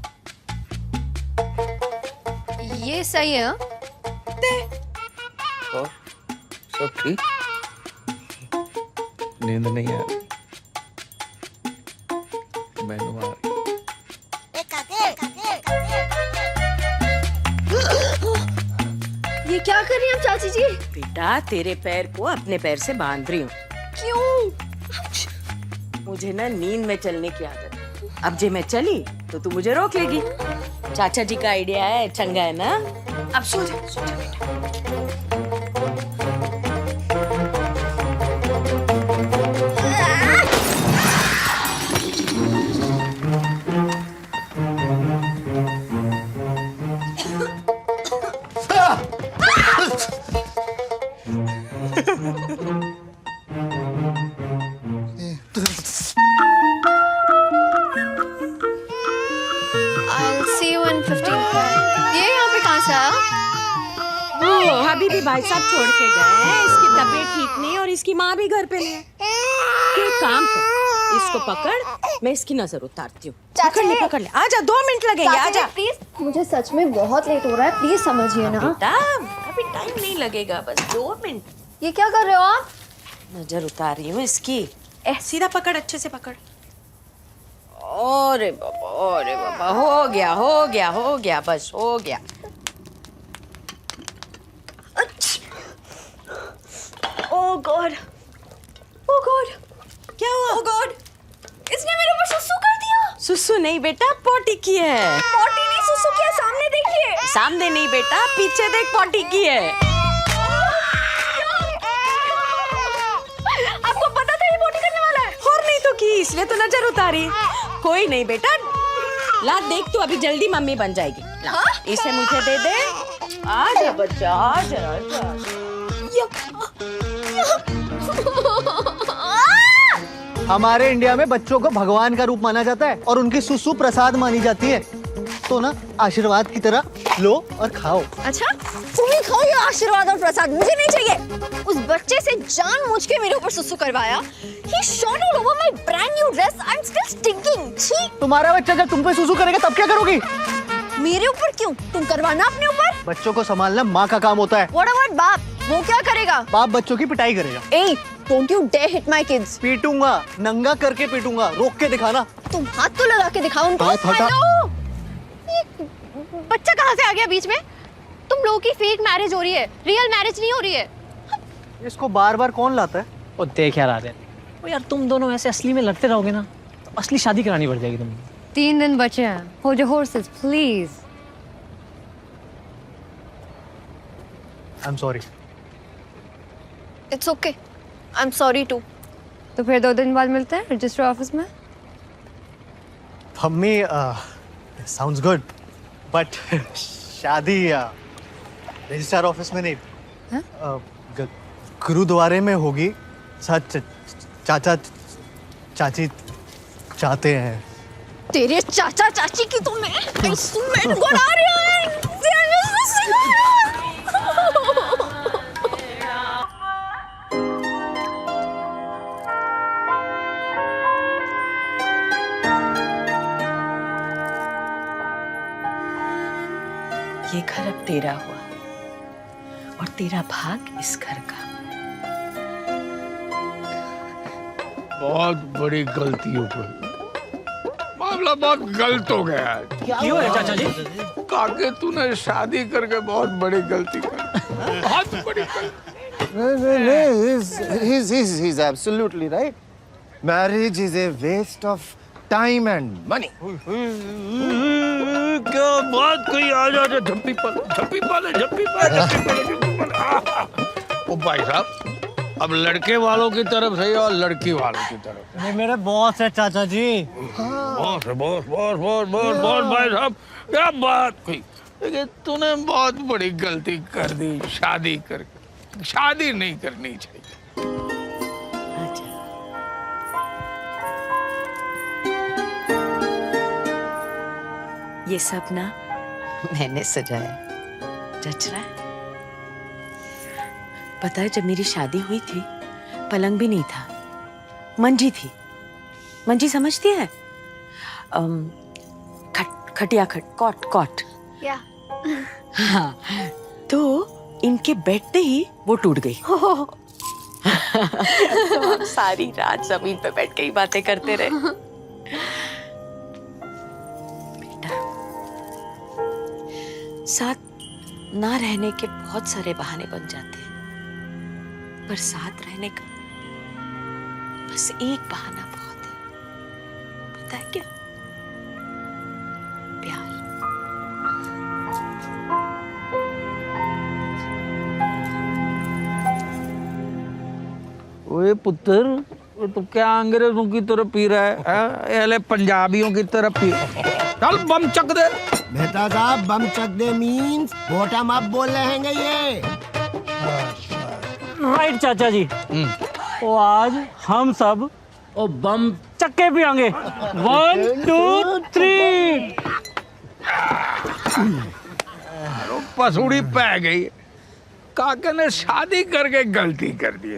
ये सही है। और सब ठीक? नींद नहीं आ रही, मैनू आ रही। ये क्या कर रही हैं चाची जी? बेटा तेरे पैर को अपने पैर से बांध रही हूँ। क्यों? मुझे ना नींद में चलने की आदत है। अब जे मैं चली तो तू मुझे रोक लेगी। चाचा जी का आइडिया है, चंगा है ना? अब सो जा बेटा। I'll see you in 15 minutes. ये यहाँ पे कहाँ से आया? हबीबी भाई साहब छोड़ के गए हैं। इसकी तबीयत ठीक नहीं और इसकी माँ भी घर पे नहीं है। तू एक काम कर, इसको पकड़, मैं इसकी नजर उतारती हूँ। पकड़ ले। आजा, 2 मिनट लगेंगे। आजा प्लीज, मुझे सच में बहुत लेट हो रहा है, प्लीज समझिए ना। बेटा अभी टाइम नहीं लगेगा, बस 2 मिनट। ये क्या कर रहे हो आप? नजर उतार रही हूँ इसकी। सीधा पकड़, अच्छे से पकड़। अरे बाबा, हो गया, बस हो गया। ओह गॉड, क्या हुआ? ओह गॉड, इसने मेरे ऊपर सुसु कर दिया। सुसु नहीं बेटा, पोटी की है। पॉटी नहीं, सुसु किया। सामने देखिए। सामने नहीं बेटा, पीछे देख, पोटी की है। आपको पता था ये पोटी करने वाला है? और नहीं तो की, इसलिए तो नजर उतारी। कोई नहीं बेटा, ला देख तू अभी जल्दी मम्मी बन जाएगी। ला, इसे मुझे दे दे। आजा बच्चा, आजा। हमारे इंडिया में बच्चों को भगवान का रूप माना जाता है और उनकी सुसु प्रसाद मानी जाती है। तो ना आशीर्वाद की तरह लो और खाओ। अच्छा, तुम ही खाओ ये आशीर्वाद और प्रसाद, मुझे नहीं चाहिए। उस बच्चे से जानबूझ के मेरे ऊपर सुसु करवाया। He shot all over my brand new dress. I'm still stinking. छी! तुम्हारा बच्चा जब तुम पे सुसु करेगा तब क्या करोगी? मेरे ऊपर क्यों? तुम करवाना अपने ऊपर। बच्चों को संभालना माँ का काम होता है। What about बाप? वो क्या करेगा? बाप बच्चों की पिटाई करेगा। Hey, don't you dare hit my kids. पीटूंगा, नंगा करके पीटूंगा, रोक के दिखाना। तुम हाथ तो लगा के दिखाओ उनको। हाथ हटा। हेलो, बच्चा कहाँ से आ गया बीच में? तुम लोगों की फेक मैरिज हो रही है, रियल मैरिज नहीं हो रही है। इसको बार-बार कौन लाता है? ओ देख यार आदित्य, ओ यार तुम दोनों ऐसे असली में लड़ते रहोगे ना तो असली शादी करानी पड़ जाएगी तुमको। 3 दिन बचे हैं। Hold your horses, please. I'm sorry. It's okay. I'm sorry too. तो फिर 2 दिन बाद मिलते हैं रजिस्टर ऑफिस में। मम्मी, sounds good, but शादी रजिस्ट्रार ऑफिस में नहीं। गुरुद्वारे में होगी। सच चाचा चाची चाहते हैं। तेरे चाचा चाची की तो मैं इंस्ट्रूमेंट बना रही हूँ। ये घर अब तेरा हुआ और तेरा भाग इस घर का। बहुत बड़ी गलती हो गई, मामला बहुत गलत हो गया है। क्यों है चाचा जी? काके तूने शादी करके बहुत बड़ी गलती कर, बहुत बड़ी गलती। He's absolutely right. Marriage is a waste of time and money. क्या बात कही, आ जा झप्पी पाले। ओ भाई साहब, अब लड़के वालों की तरफ से और लड़की वालों की तरफ ये मेरे बॉस है चाचा जी। बॉस भाई साहब, क्या बात कही। लेकिन तूने बहुत बड़ी गलती कर दी शादी करके। शादी नहीं करनी चाहिए। ये सब ना मैंने सजाया, जच रहा है। पता है, जब मेरी शादी हुई थी पलंग भी नहीं था, मंजी थी। मंजी समझती है? खटिया कॉट। या हाँ, तो इनके बैठते ही वो टूट गई। तो हम सारी रात जमीन पे बैठ के ही बातें करते रहे। साथ ना रहने के बहुत सारे बहाने बन जाते हैं, पर साथ रहने का बस एक बहाना बहुत है। पता है क्या? प्यार। ओए पुत्र, तो क्या अंग्रेजों की तरह पी रहा है? एले पंजाबियों की तरह पी। चल बम चक दे। बेटा साहब, बम चक दे मीन्स बॉटम अप बोल रहे हैं ये। राइट चाचा जी। तो आज हम सब ओ बम चक्के पियांगे। 1 2 3। पसूड़ी पै गई। काके ने शादी करके गलती कर दी।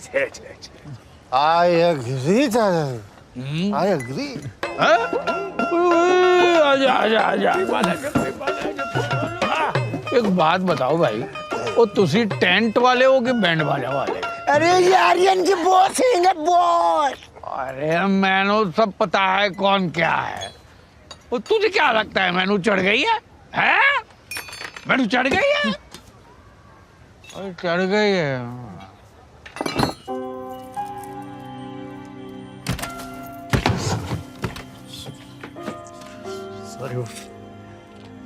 I agree, चाचा। I agree. आजा। एक बात बताओ भाई, वो तुसी टेंट वाले हो कि बैंड बाजा वाले? अरे ये आर्यन की बॉस है बॉस। अरे मैनू सब पता है कौन क्या है। वो तुझे क्या लगता है मैनू चढ़ गई है? हैं? मैनू चढ़ गई है? अरे चढ़ गई है। सॉरी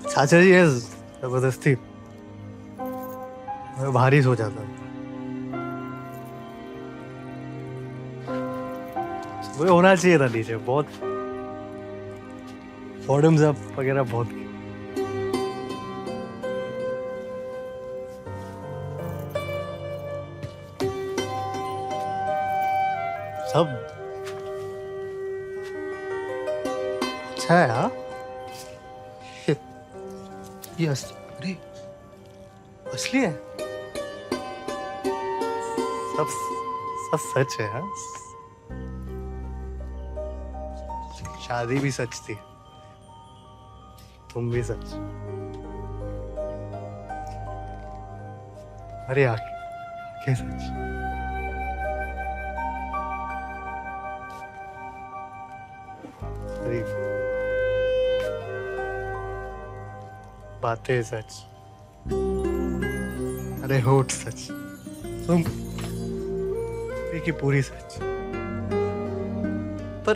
चाचा जी, है जबरदस्ती मैं भारी सो जाता। वो होना चाहिए था नीचे। बहुत बॉटम्स अप वगैरह बहुत की। सब अच्छा है। हाँ, ये अरे असली है। सब सच है। हाँ, शादी भी सच थी, तुम भी सच। अरे आगे सच। अरे बातें सच। अरे होठ सच। तुम की पूरी सच। पर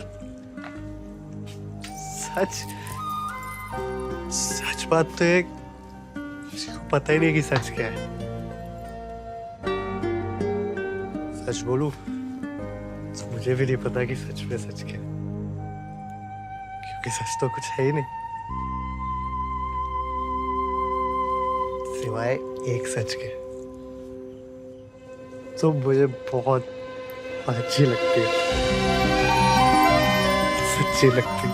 सच बात तो है, किसी को पता ही नहीं कि सच क्या है। सच बोलूं तो मुझे भी नहीं पता कि सच में सच क्या है, क्योंकि सच तो कुछ है ही नहीं सिवाय एक सच के। तो मुझे बहुत अच्छी लगती है, सच्ची लगती।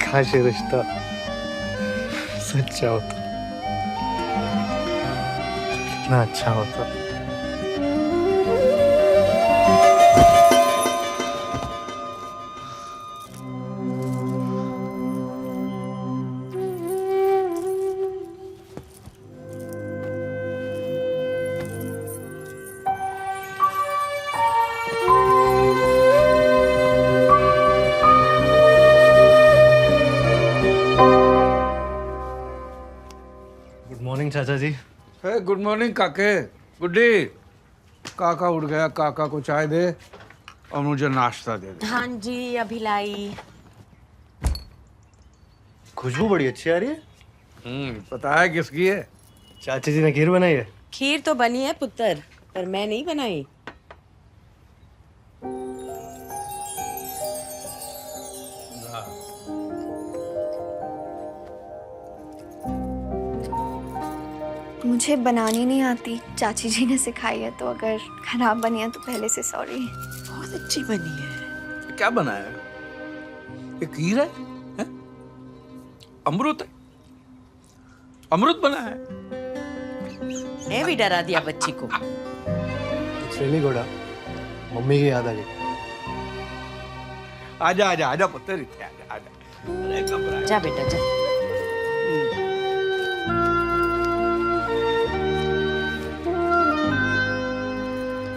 काश ये रिश्ता सच्चा होता, कितना अच्छा होता। गुड मॉर्निंग चाचा जी। गुड मॉर्निंग काके। गुड्डी, काका उठ गया, काका को चाय दे और मुझे नाश्ता दे दे। हाँ जी, अभी लाई। खुशबू बड़ी अच्छी आ रही है। पता है किसकी है? चाचा जी ने खीर बनाई है। खीर तो बनी है पुत्र, पर मैं नहीं बनाई। मुझे बनानी नहीं आती, चाची जी ने सिखाई है, तो अगर खराब बनी है तो पहले से सॉरी। बहुत अच्छी बनी है। क्या बनाया है? ये खीर है? हैं? अमृत है? अमृत बना है? मैं भी डरा दिया बच्ची को। चली घोड़ा, मम्मी की याद आ गई। आजा आजा आजा पुत्र, इत्थे आजा आजा। अरे घबरा। जा बेटा जा।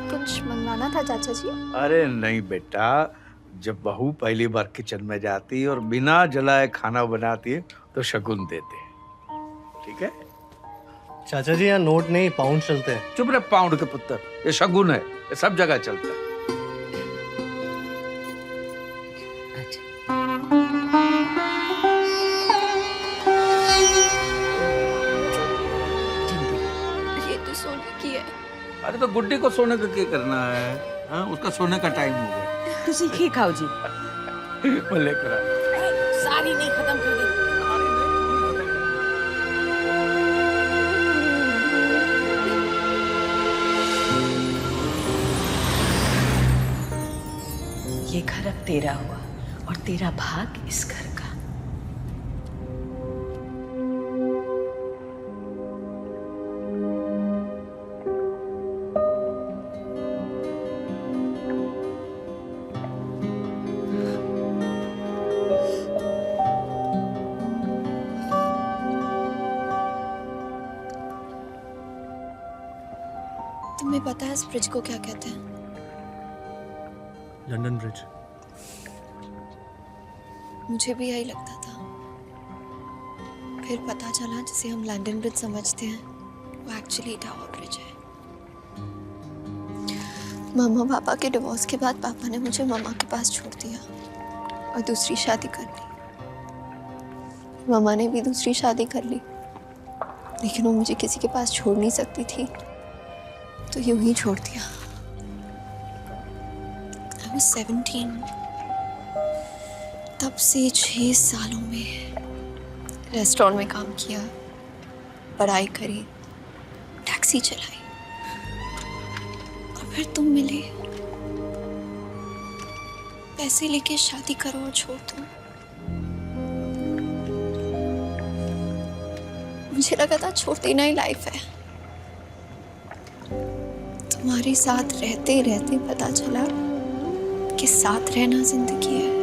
कुछ मंगवाना था चाचा जी? अरे नहीं बेटा, जब बहू पहली बार किचन में जाती है और बिना जलाए खाना बनाती है तो शगुन देते हैं, ठीक है? चाचा जी यहाँ नोट नहीं पाउंड चलते हैं। चुप रहे पाउंड के पुत्र, ये शगुन है, ये सब जगह चलता है। ये तो सोने की है। अरे तो गुड्डी को सोने का क्या करना है? हाँ, उसका सोने का टाइम हो गया। तुसी खीर खाओ जी। मैं लेकर आ। सारी नहीं खत्म कर दी। ये घर अब तेरा हुआ और तेरा भाग इस घर का। तुम्हें पता है इस ब्रिज को क्या कहते हैं? London bridge. मुझे भी यही लगता था, फिर पता चला जिसे हम लंदन ब्रिज समझते हैं वो एक्चुअली टावर ब्रिज है। मामा पापा के डिवोर्स के बाद पापा ने मुझे मामा के पास छोड़ दिया और दूसरी शादी कर ली। मामा ने भी दूसरी शादी कर ली, लेकिन वो मुझे किसी के पास छोड़ नहीं सकती थी, तो यूं ही छोड़ दिया। I was 17। तब से 6 सालों में रेस्टोरेंट में काम किया, पढ़ाई करी, टैक्सी चलाई, और फिर तुम मिले। पैसे लेके शादी करो और छोड़ दो। मुझे लगा था छोड़ देना ही लाइफ है। तुम्हारे साथ रहते रहते पता चला कि साथ रहना जिंदगी है।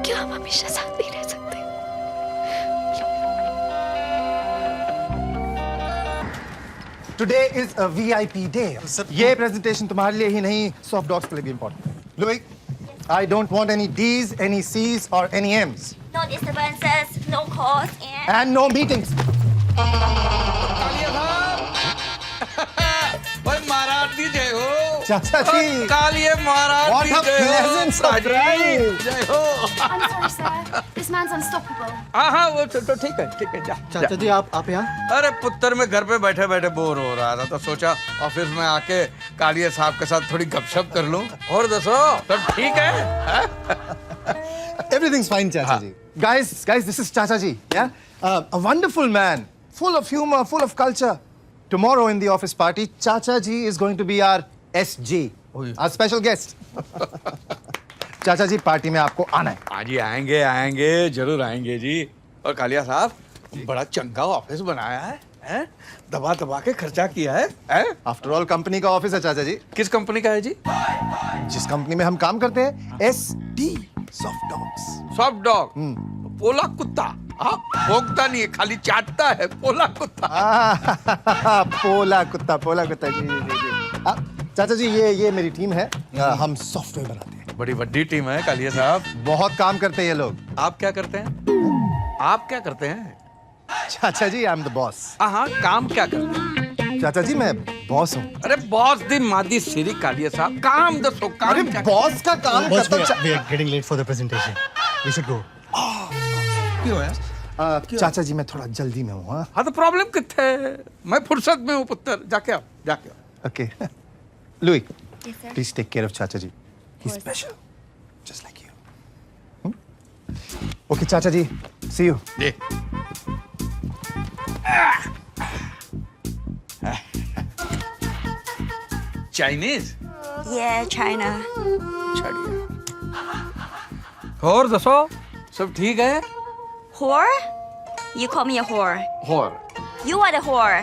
क्या हम हमेशा साथ नहीं रह सकते? Today is a VIP day. ये presentation तुम्हारे लिए ही नहीं, soft dogs के लिए भी important. Louis, I don't want any D's, any C's or any M's. No disturbances, no calls, And no meetings. भाई महाराज जी जय हो। चाचा जी। कालिए महाराज What जी a जय हो। pleasant surprise. जय हो। I'm sorry, sir. This man's unstoppable. हाँ वो तो ठीक है जा। चाचा जी आप यहाँ? अरे पुत्र मैं घर पे बैठे बैठे बोर हो रहा था, तो सोचा ऑफिस में आके कालिए साहब के साथ थोड़ी गपशप कर लूं। और दसो सब ठीक है? Everything's fine, Chacha ji. Guys, this is Chacha ji. Yeah, a wonderful man. full of humor, full of culture. Tomorrow in the office party, Chacha ji is going to be our SG, our special guest. चाचा जी party में आपको आना है। हाँ जी आएंगे आएंगे जरूर आएंगे जी। और कालिया साहब बड़ा चंगा ऑफिस बनाया है? दबा दबा के खर्चा किया है? आफ्टर ऑल कंपनी का ऑफिस है चाचा जी। किस कंपनी का है जी? जिस कंपनी में हम काम करते हैं, SD soft dogs. Soft dog? पोला कुत्ता? हाँ, भोंकता नहीं है, खाली चाटता है। पोला कुत्ता। पोला कुत्ता, पोला कुत्ता जी जी जी। चाचा जी ये मेरी टीम है, हम सॉफ्टवेयर बनाते हैं। बड़ी बड़ी टीम है कालिया साहब। बहुत काम करते हैं ये लोग। आप क्या करते हैं? आप क्या करते हैं? चाचा जी आई एम द बॉस। हाँ, काम क्या करते हैं? चाचा जी मैं बॉस हूँ। अरे बॉस दी मादी सिरी कालिया साहब, काम दसो काम। अरे बॉस का काम Boss, करता we are getting late for the presentation. We should go. क्यों है? चाचा जी मैं थोड़ा जल्दी में हूँ। हाँ तो प्रॉब्लम कितने है? मैं फुर्सत में हूँ पुत्र। जाके आओ, जाके आओ। Okay Louis, please take care of चाचा जी। He's special, just like you. Okay, चाचा जी, see you. जी। चाइनीज? Yeah, China. और दसो सब ठीक है? Whore? You call me a whore. और You are the whore.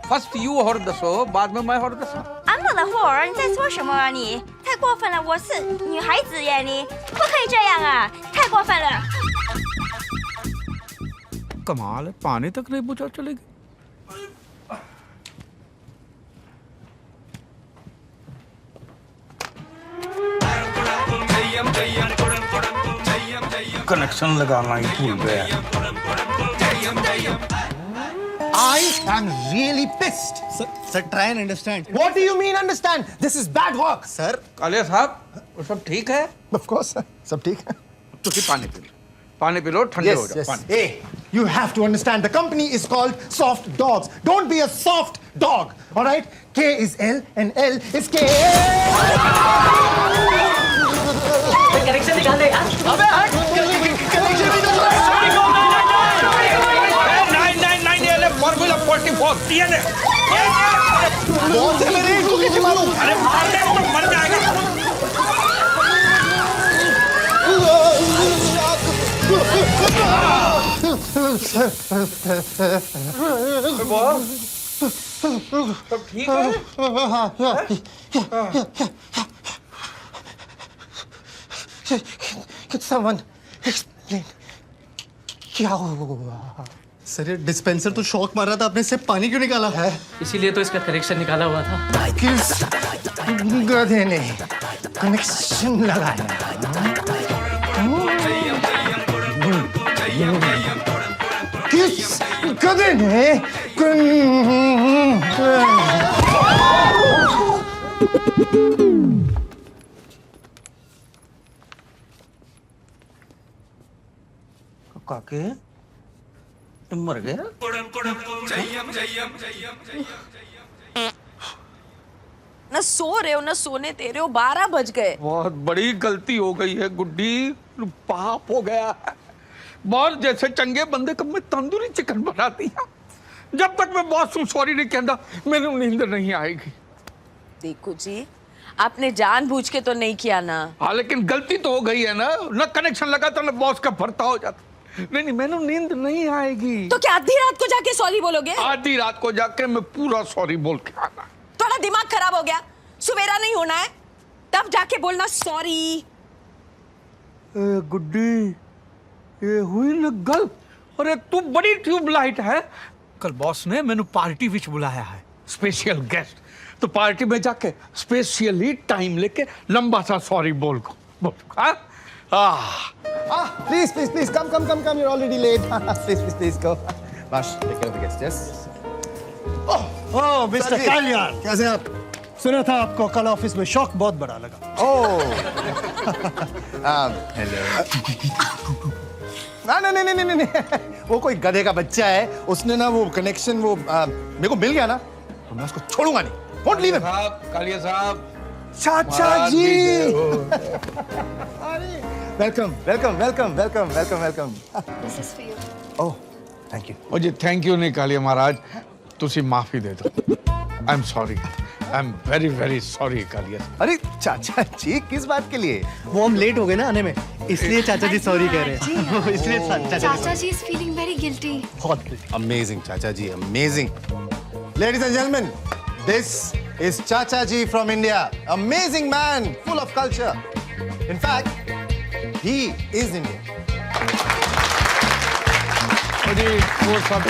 First you और दसो, बाद में मैं और दसो। I'm not a whore. 你在说什么啊你？太过分了！我是女孩子耶，你不可以这样啊！太过分了。 कमाल है, पानी तक नहीं पूछा चलेगी। कनेक्शन लगाना ही भूल गया। I am really pissed. Sir, try and understand. What do you mean understand? This is bad work. Sir, Kaliya साहब, वो सब ठीक है? Of course, sir. सब ठीक है। तुसी पानी पी लो, पानी पी लो, ठंडे हो जाओ। पानी। Hey, you have to understand. The company is called Soft Dogs. Don't be a soft dog. All right? K is L and L is K. Connection निकाल दे यार। अबे हट! कनेक्शन भी तो फॉर्मूला 44 DNA। बहुत से मेरे को कैसे मालूम? अरे मार दे तो मर जाएगा। सब ठीक है? Could someone explain? क्या हुआ? सर ये डिस्पेंसर तो शॉक मार रहा था, आपने इससे पानी क्यों निकाला है? इसीलिए तो इसका कनेक्शन निकाला हुआ था। किस गधे ने कनेक्शन लगाया? किस गधे ने काके मर गया? न सो रहे हो न सोने दे रहे हो, 12 बज गए। बहुत बड़ी गलती हो गई है गुड्डी, पाप हो गया है। बॉस जैसे चंगे बंदे कब मैं तंदूरी चिकन बना दिया। जब तक मैं बॉस को सॉरी नहीं कहता मेरी नींद नहीं आएगी। देखो जी, आपने जानबूझ के तो नहीं किया ना। हाँ लेकिन गलती तो हो गई है ना, न कनेक्शन लगाता न बॉस का भरता हो जाता। नहीं मैंने नींद नहीं आएगी। तो क्या आधी रात को जाके सॉरी बोलोगे? आधी रात को जाके मैं पूरा सॉरी बोल के आना। थोड़ा दिमाग खराब हो गया, सवेरा नहीं होना है तब जाके बोलना सॉरी। गुड्डी ये हुई ना गल। अरे तू बड़ी ट्यूबलाइट है। कल बॉस ने मैंने पार्टी विच बुलाया है, स्पेशल गेस्ट। तो पार्टी में जाके स्पेशली टाइम लेके लंबा सा सॉरी बोल को बोल। Please, please, please, come. You're already late. Please, go. Bash, take care of the guests, yes? Oh, Mr. Kalyan. कैसे आप? सुना था आपको कल ऑफिस में शॉक बहुत बड़ा लगा। Oh. Hello. नहीं। वो कोई गधे का बच्चा है, उसने ना वो कनेक्शन वो मेरे को मिल गया ना, तो मैं उसको छोड़ूंगा नहीं। Won't leave him. कालिया साहब। चाचा जी। Welcome. This is for you. Oh, thank you. ओ जी थैंक यू नहीं कालिया महाराज, तुसी माफी दे दो। I am sorry, I am very very sorry Kaliya. अरे चाचा जी किस बात के लिए? वो हम लेट हो गए ना आने में, इसलिए चाचा जी सॉरी कह रहे हैं। इसलिए chacha ji is feeling very guilty. बहुत amazing chacha ji, amazing. Ladies and gentleman, this is chacha ji from India, amazing man, full of culture. In fact he is Indian. जी वो सब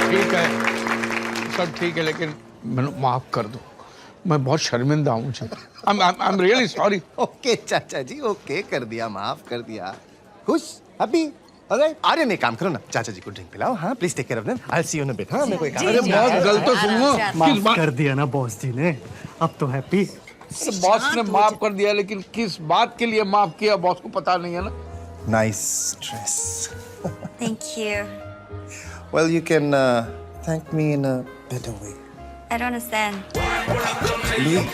ठीक है, लेकिन मैंने माफ कर दो, मैं बहुत शर्मिंदा हूँ। आई एम रियली सॉरी। ओके चाचा जी, ओके कर दिया, माफ कर दिया। खुश, हैप्पी, ऑलराइट। आर्यन एक काम करो ना, चाचा जी को ड्रिंक पिलाओ। हाँ please take care of them. I will see you in a bit. हाँ मेरे को एक काम। अरे बहुत गलत तो सुनो, माफ कर दिया ना बॉस जी ने, अब तो हैप्पी। बॉस ने माफ कर दिया, लेकिन किस बात के लिए माफ किया बॉस को पता नहीं है ना। Nice dress. Thank you. Well, you can thank me in a better way. I don't understand. Louis,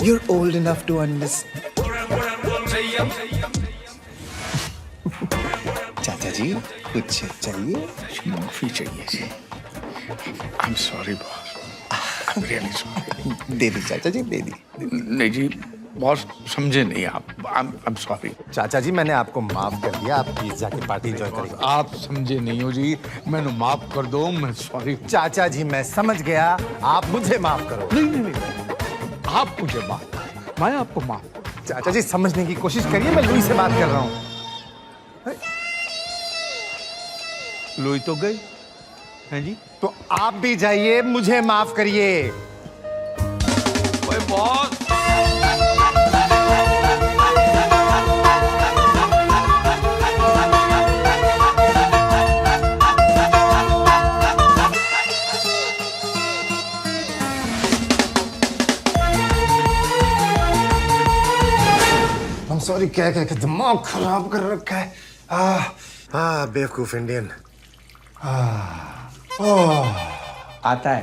you're old enough to understand. चाचा जी कुछ चाहिए? माफी चाहिए जी। I am sorry boss, I am really sorry. दे दी चाचा जी, दे दी। नहीं जी बॉस, समझे नहीं आप। आई एम सॉरी चाचा जी, मैंने आपको माफ कर दिया, आप प्लीज जाके पार्टी एंजॉय करेंगे। आप समझे नहीं हो जी, मैंने माफ कर दो, मैं सॉरी। चाचा जी मैं समझ गया, आप मुझे माफ करो। नहीं, आप मुझे माफ, मैं आपको माफ। चाचा जी समझने की कोशिश करिए, मैं लुई से बात कर रहा हूँ। लुई तो गई है जी, तो आप भी जाइए, मुझे माफ करिए। ओए बॉस, I'm sorry, क्या दिमाग खराब कर रखा है। बेवकूफ इंडियन। आता है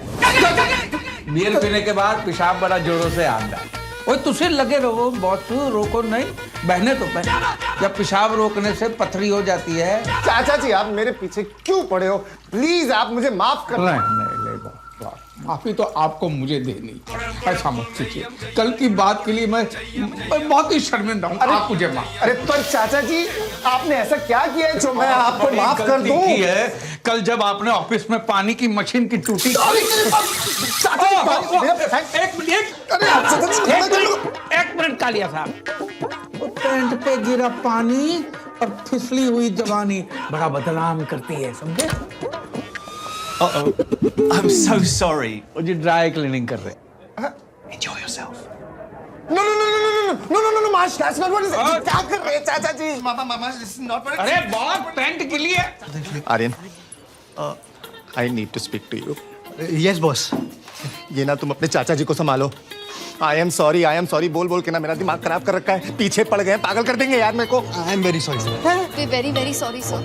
बियर पीने के बाद पेशाब बड़ा जोरों से आता है। ओए तुझे लगे रहो बॉस, रोको नहीं, बहने तो बहने। जब पेशाब रोकने से पथरी हो जाती है। चाचा जी आप मेरे पीछे क्यों पड़े हो? प्लीज आप मुझे माफ कर। नहीं बॉस, माफी तो आपको मुझे देनी, ऐसा मत कीजिए। कल की बात के लिए मैं बहुत ही शर्मिंदा हूँ। आप मुझे माफ। अरे पर चाचा जी आपने ऐसा क्या किया है जो मैं आपको माफ कर दूं? है कल जब आपने ऑफिस में पानी की मशीन की टूटी। एक मिनट कालिया साहब, पैंट पे गिरा पानी और फिसली हुई जवानी बड़ा बदनाम करती है, समझे? I'm so sorry. वो जी ड्राई क्लीनिंग कर रहे हैं। Enjoy yourself. No, Marsh, that's not what is it. क्या कर रहे हैं चाचा जी? Mama, this is not what it is. अरे बहुत पैंट के लिए। Aryan, I need to speak to you. Yes, boss. ये ना तुम अपने चाचा जी को संभालो। I am sorry बोल के ना मेरा दिमाग खराब कर रखा है। पीछे पड़ गए, पागल कर देंगे यार मेरे को। I am very sorry, sir. We're very very sorry sir.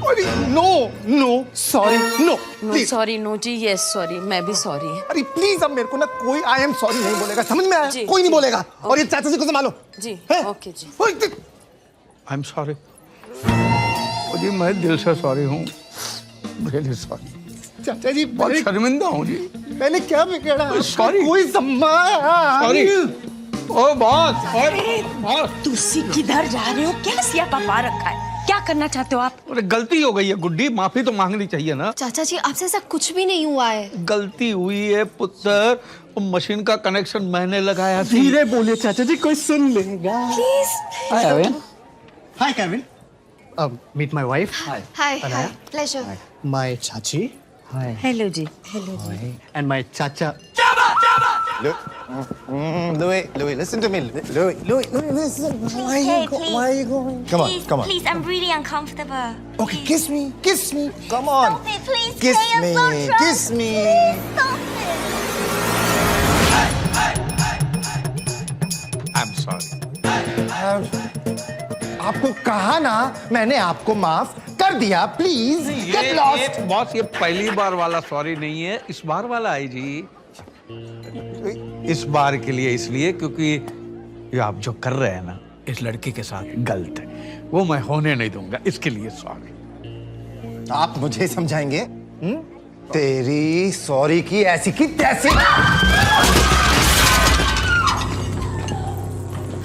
No, sorry, no. Please. Sorry no जी, यस सॉरी, मैं भी सॉरी। अरे प्लीज अब मेरे को ना कोई I am sorry नहीं बोलेगा, समझ में आया? कोई नहीं बोलेगा। और ये चाचा जी को संभालो। जी ओके जी। I am sorry. वो जी मैं दिल से सॉरी हूँ, रियली सॉरी। चाचा जी बहुत शर्मिंदा हूँ जी। मैंने क्या बिगाड़ा? Sorry. कोई सॉरी। ओ बॉस, तुसी किधर जा रहे हो? क्या सियापा पा रखा है? क्या करना चाहते हो आप? अरे गलती हो गई है गुड्डी, माफी तो मांगनी चाहिए ना। चाचा जी आपसे ऐसा कुछ भी नहीं हुआ है। गलती हुई है पुत्र, वो मशीन का कनेक्शन मैंने लगाया था। धीरे बोलिए चाचा जी, कोई सुन लेगा। Please. Hi, Kevin. Meet my wife. Hi, pleasure. My chachi. Hi. Hello जी, हेलो जी। And my chacha. Louis, listen to me. Louis, listen. Why are you going? Come on. Please, I'm really uncomfortable. Okay, kiss me. Come on. Stop it, please. Kiss Kay, I'm me. so drunk. Kiss me. Stop it. I'm sorry. आपको कहा ना, मैंने आपको माफ कर दिया। Please get lost. Boss ये पहली बार वाला सॉरी नहीं है, इस बार वाला है जी। इस बार के लिए इसलिए क्योंकि ये आप जो कर रहे हैं ना इस लड़की के साथ गलत है, वो मैं होने नहीं दूंगा, इसके लिए सॉरी। आप मुझे समझाएंगे? तेरी सॉरी की ऐसी की तैसी।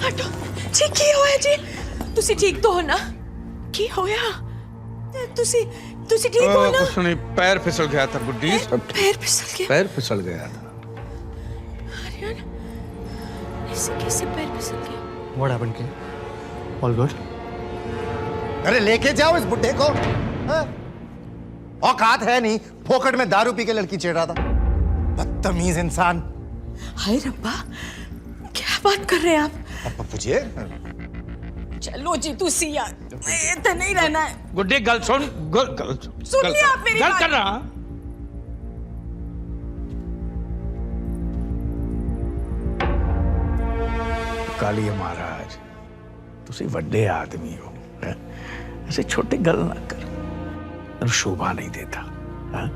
हटो जी, की होया जी? तुसी ठीक तो हो ना? की होया? तुसी तुसी ठीक हो ना? कुछ नहीं, पैर फिसल गया था गुड्डी। पैर फिसल गया? पैर फिसल गया था। आर्यन, ऐसे कैसे पैर फिसल गया? What happened, kid? All good? अरे लेके जाओ इस बुड्ढे को। हाँ? औकात है नहीं, फोकट में दारू पी के लड़की छेड़ रहा था। बदतमीज इंसान। हाय रब्बा, क्या बात कर रहे हैं आप? अब पूछिए। चलो जी तुसी यार, इतना नहीं रहना है। गुड्डी गल सुन, गल सुन लिया आप मेरी गल बात? कर रहा। काली महाराज, तुसी वड्डे आदमी हो, हैं? ऐसे छोटे गल ना कर, शोभा नहीं देता। हैं?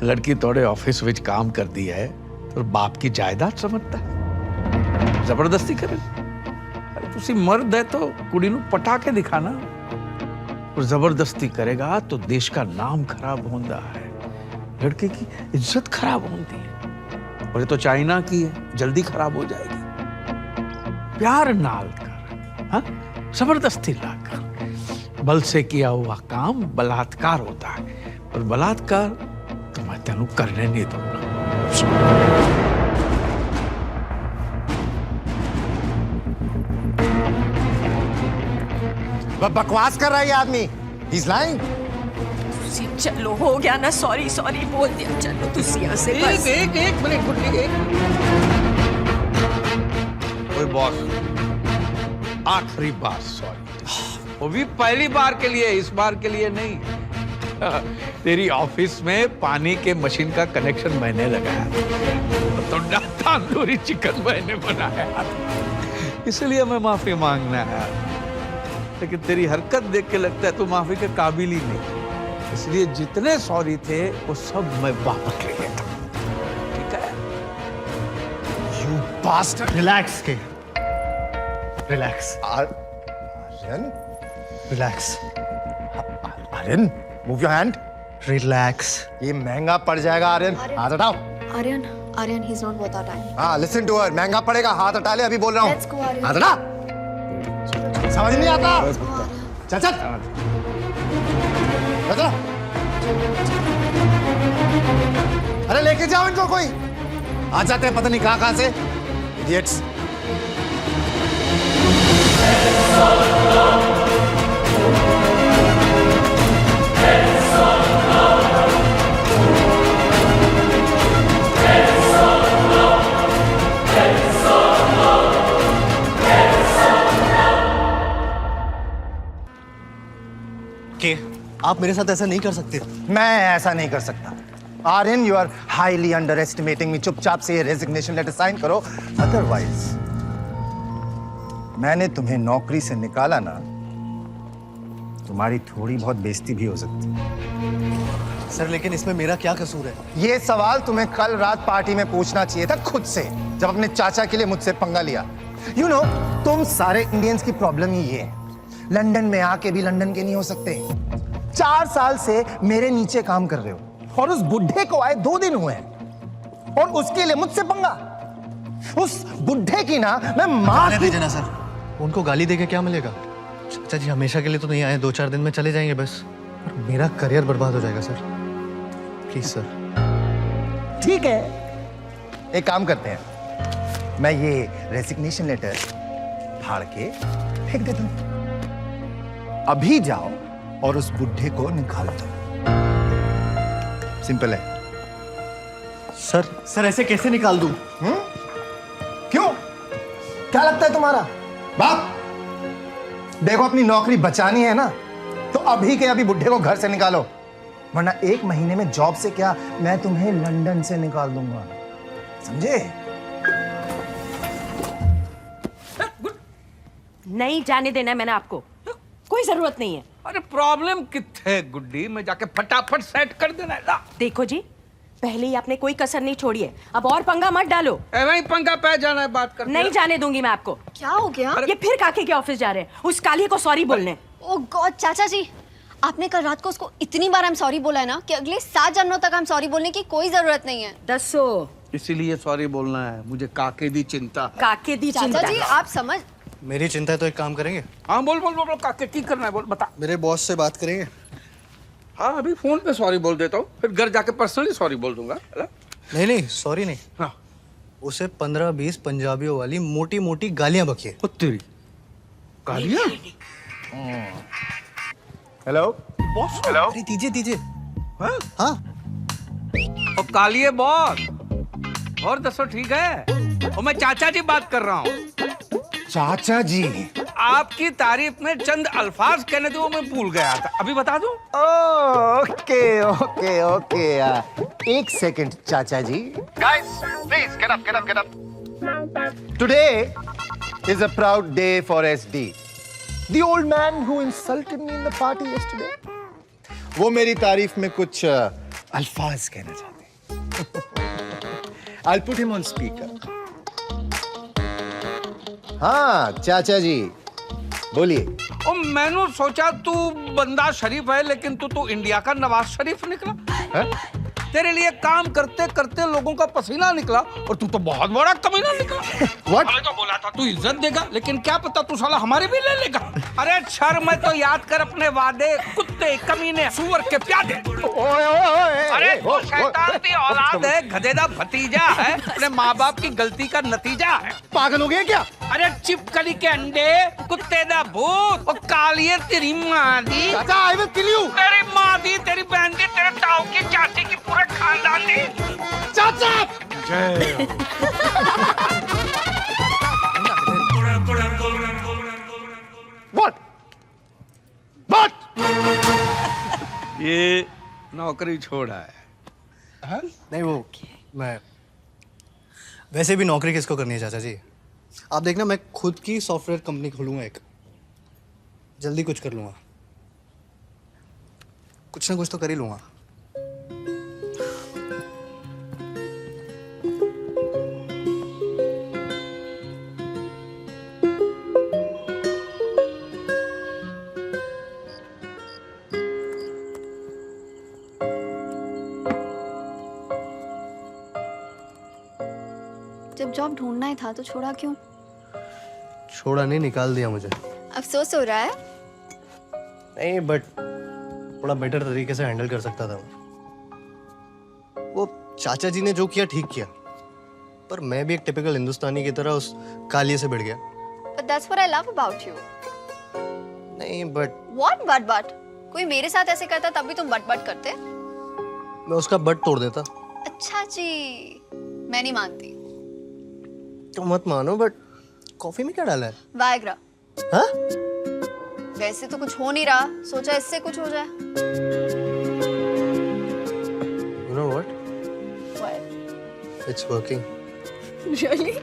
लड़की तोड़े ऑफिस विच काम कर दी है तो बाप की जायदाद समझता है, जबरदस्ती करे। अरे तुसी मर्द है तो कुड़ी नू पटा के दिखाना, और जबरदस्ती करेगा तो देश का नाम खराब होता है, लड़के की इज्जत खराब होती है। और ये तो चाइना की है, जल्दी खराब हो जाएगी। प्यार नाल कर, हाँ? जबरदस्ती ला कर। बल से किया हुआ काम बलात्कार होता है, और बलात्कार तो मैं तेनू करने नहीं दूंगा। बकवास कर रहा है ये आदमी। He's lying. तुसी चलो, हो गया ना, सॉरी सॉरी बोल दिया, चलो तुसी यहाँ से बस। एक मिनट गुड्डी, ओए बॉस, आखिरी बार सॉरी। वो भी पहली बार के लिए, इस बार के लिए नहीं। तेरी ऑफिस में पानी के मशीन का कनेक्शन मैंने लगाया, तो तंदूरी चिकन मैंने बनाया, इसलिए मैं माफी मांगना आया। लेकिन तेरी हरकत देख के लगता है तू माफी के काबिल ही नहीं, इसलिए जितने सॉरी थे वो सब मैं वापस ले लेता। ठीक है? You bastard. Relax, kid. Relax. Aryan, Relax. Aryan, move your hand. Relax. ये महंगा पड़ जाएगा आर्यन, हाथ हटाओ। Aryan, Aryan, he's not worth our time. हाँ, listen to her, महंगा पड़ेगा, हाथ हटा ले, अभी बोल रहा हूँ। Let's go, Aryan. हाथ हटा। समझ नहीं आता? चल चल। चल। अरे लेके जाओ इनको कोई। आ जाते हैं पता नहीं कहाँ से। Idiots. के आप मेरे साथ ऐसा नहीं कर सकते। मैं ऐसा नहीं कर सकता। Aryan, you are highly underestimating me. चुपचाप से ये रेजिग्नेशन लेटर साइन करो, अदरवाइज मैंने तुम्हें नौकरी से निकाला ना, तुम्हारी थोड़ी बहुत बेइज्जती भी हो सकती है। सर लेकिन इसमें मेरा क्या कसूर है? ये सवाल तुम्हें कल रात पार्टी में पूछना चाहिए था खुद से, जब अपने चाचा के लिए मुझसे पंगा लिया। यू नो, तुम सारे इंडियंस की प्रॉब्लम ही ये है, लंदन में आके भी लंदन के नहीं हो सकते। 4 साल से मेरे नीचे काम कर रहे हो, और उस बुढ़े को आए 2 दिन हुए हैं, और उसके लिए मुझसे पंगा। उस बुढ़े की ना मैं मार दीजिए ना सर, उनको गाली देके क्या मिलेगा? चाचा जी हमेशा के लिए तो नहीं आए, 2-4 दिन में चले जाएंगे बस, और मेरा करियर बर्बाद हो जाएगा सर। Please sir. ठीक है, एक काम करते हैं, मैं ये रेजिग्नेशन लेटर फाड़ के फेंक देता हूं। अभी जाओ और उस बुढ़े को निकाल दो। सिंपल है। सर ऐसे कैसे निकाल दूं? क्यों? क्या लगता है तुम्हारा बाप? देखो, अपनी नौकरी बचानी है ना, तो अभी के अभी बुढ़े को घर से निकालो, वरना 1 महीने में जॉब से क्या, मैं तुम्हें लंदन से निकाल दूंगा, समझे? नहीं जाने देना मैंने आपको, कोई जरूरत नहीं है। अरे प्रॉब्लम किथे गुड्डी, मैं जाके फटाफट सेट कर देना है। देखो जी, पहले ही आपने कोई कसर नहीं छोड़ी है, अब और पंगा मत डालो। वही पंगा पे जाना है, बात कर। नहीं जाने दूंगी मैं आपको। क्या हो गया? ये फिर काके के ऑफिस जा रहे हैं उस काली को सॉरी बोलने। ओह गॉड, चाचा जी, आपने कल रात को उसको इतनी बार आई एम सॉरी बोला है ना कि अगले 7 जन्मों तक आई एम सॉरी बोलने की कोई जरूरत नहीं है। दसो इसीलिए सॉरी बोलना है, मुझे काके दी चिंता। काके दी चिंता। चाचा जी आप समझ। मेरी चिंता है तो एक काम करेंगे। हाँ बोल बोल बोल, काके की करना है बोल, बता। मेरे बॉस से बात करेंगे। हाँ अभी फोन पे सॉरी बोल देता हूँ, फिर घर जाके पर्सनली सॉरी बोल दूंगा। नहीं नहीं सॉरी नहीं। हाँ उसे 15-20 पंजाबियों वाली मोटी मोटी गालियां बकिए। तेरी गालियां? Hello boss. हेलो। अरे दीजिए दीजिए। हाँ हाँ और कालिए बॉस। और दसो ठीक है? और मैं चाचा जी बात कर रहा हूँ। चाचा जी आपकी तारीफ में चंद अल्फाज कहने थे वो मैं भूल गया था, अभी बता दूं? ओके ओके ओके एक second chacha ji. Guys please get up get up get up. Today is a proud day for SD, the old man who insulted me in the party yesterday. वो मेरी तारीफ में कुछ अल्फाज कहना चाहते हैं। I'll put him on speaker. हाँ चाचा जी बोलिए। और मैंने सोचा तू बंदा शरीफ है, लेकिन तू इंडिया का नवाज शरीफ निकला है? तेरे लिए काम करते करते लोगों का पसीना निकला और तू तो बहुत बड़ा कमीना निकला। What? अरे तो बोला था तू इज्जत देगा, लेकिन क्या पता तू साला हमारे भी ले लेगा। अरे शर्म है तो याद कर अपने वादे, कुत्ते कमीने सुअर के प्यादे। अरे तू शैतान की औलाद है, गधेदा भतीजा है, अपने माँ बाप की गलती का नतीजा है। पागल हो गए क्या? अरे चिपकली के अंडे, कुत्ते दा भूत और कालिए तेरी माँ दी। चाचा आई विल किल यू। तेरी माँ दी, तेरी बहन दी, तेरे ताऊ की, चाची की, पूरे खानदान दी। चाचा जय व्हाट व्हाट? ये नौकरी छोड़ा है। हाँ? नहीं वो मैं वैसे भी नौकरी किसको करनी है चाचा जी। आप देखना मैं खुद की सॉफ्टवेयर कंपनी खोलूंगा एक, जल्दी कुछ कर लूंगा, कुछ ना कुछ तो कर ही लूंगा। जब जॉब ढूंढना ही था तो छोड़ा क्यों? छोड़ा नहीं, निकाल दिया मुझे। अफसोस हो रहा है? नहीं बट थोड़ा बेटर तरीके से हैंडल कर सकता था। वो चाचा जी ने जो किया ठीक किया, पर मैं भी एक टिपिकल हिंदुस्तानी की तरह उस कालिए से भिड़ गया। But that's what I love about you. नहीं बट What but? कोई मेरे साथ ऐसे करता तब भी तुम बट करते? मैं उसका बट तोड़ देता। अच्छा जी, मैं नहीं मानती। तो मत मानो, बट कॉफी में क्या डाला है? वायग्रा। हाँ? वैसे तो कुछ हो नहीं रहा, सोचा इससे कुछ हो जाए। You know what? What? It's working. Really?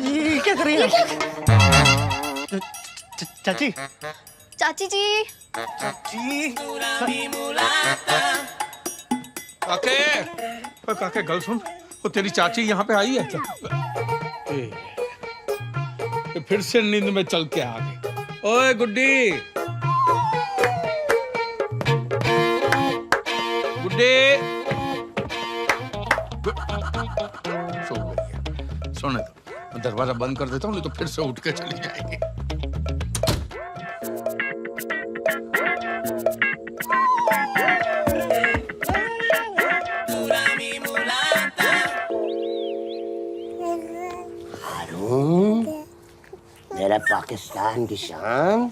ये क्या कर रही है? चाची। चाची जी। चाची। काके गल सुन, वो तेरी चाची यहाँ पे आई है क्या? फिर से नींद में चल के आ गई। ओए गुड्डी, गुड्डी सो गई है। सोने दो, मैं दरवाजा बंद कर देता हूँ, नहीं तो फिर से उठ के चली जाएगी। मेरा पाकिस्तान की शान,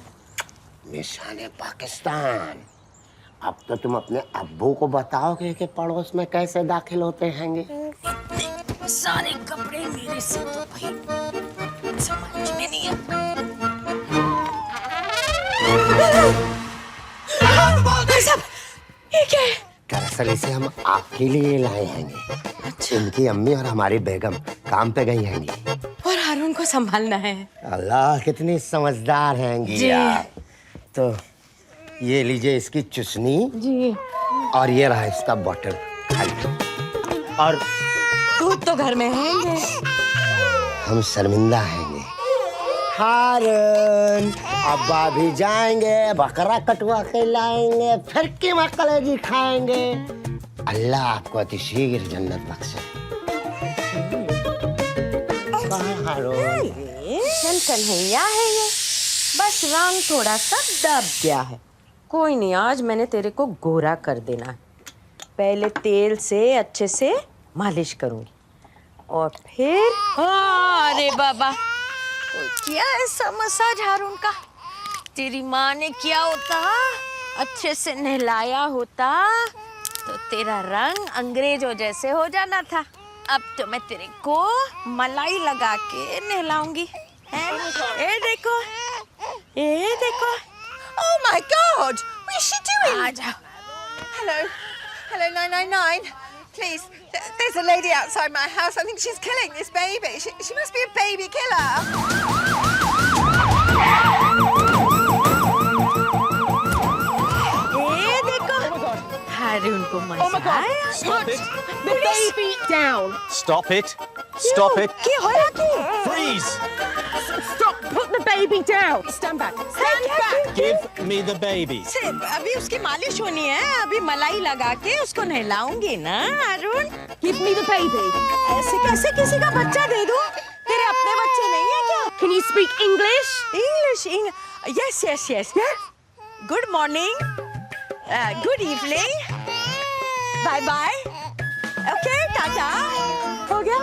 निशान पाकिस्तान। अब तो तुम अपने अब्बू को बताओगे कि पड़ोस में कैसे दाखिल होते हैंगे। सारे कपड़े मेरे से तो भाई समझ में नहीं दरअसल इसे हम आपके लिए लाए हैंगे। इनकी अम्मी और हमारी बेगम काम पे गई हैंगी और हारून को संभालना है। अल्लाह कितनी समझदार हैंगी जी। आप। तो ये लीजिए इसकी चुसनी जी। और ये रहा इसका बॉटल खाली। और दूध तो घर में है। हम शर्मिंदा हैंगे। हारून, अब्बा भी जाएंगे, बकरा कटवा के लाएंगे, फिर कीमा कलेजी खाएंगे। अल्लाह आपको अतिशीघ्र जन्नत बख्शे। चल कन्हैया है ये, बस रंग थोड़ा सा दब गया है। कोई नहीं, आज मैंने तेरे को गोरा कर देना है। पहले तेल से अच्छे से मालिश करूंगी और फिर अरे बाबा, क्या ऐसा मसाज हारून का? तेरी माँ ने किया होता, अच्छे से नहलाया होता तो तेरा रंग अंग्रेजों जैसे हो जाना था। अब तो मैं तेरे को मलाई लगा के नहलाऊंगी। ये देखो, ये देखो। Oh my God! What is she doing? आ जाओ। Hello, hello 999. Please, there's a lady outside my house. I think she's killing this baby. She must be a baby killer. ये देखो, हारून को मजा आया। Stop it! The baby down. Stop it! Stop it! क्या हो रहा है? Freeze! Stop! Put the baby down. Stand back. Stand back. Give me the baby. सिर्फ अभी उसकी मालिश होनी है, अभी मलाई लगा के उसको नहलाऊंगी ना हारून। Give me the baby. ऐसे कैसे किसी का बच्चा दे दूं? तेरे अपने बच्चे नहीं है क्या? Can you speak English? English. Yes, yes, yes. Good morning. Good evening. Bye bye. Okay, tata. हो गया?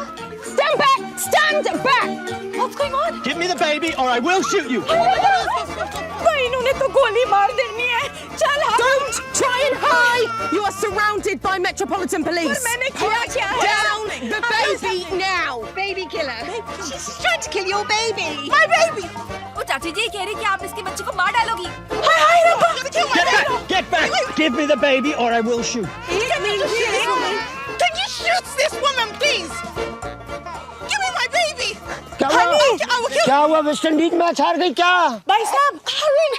Stand back! Stand back! What's going on? Give me the baby or I will shoot you. भाई इन्होंने तो गोली मार देनी है। चल हारून। Don't try and hide. You are surrounded by Metropolitan Police. पर मैंने किया क्या है? Down the baby now. Baby killer. She's trying to kill your baby. My baby. वो चाची जी कह रही कि आप इसके बच्चे को मार डालोगी। हाय हाय रब्बा। Get back! Give me the baby or I will shoot. Can you shoot this woman, please? Give me my baby. क्या हुआ? क्या हुआ? वेस्ट इंडीज मैच हार गई क्या? भाई साहब, हारून,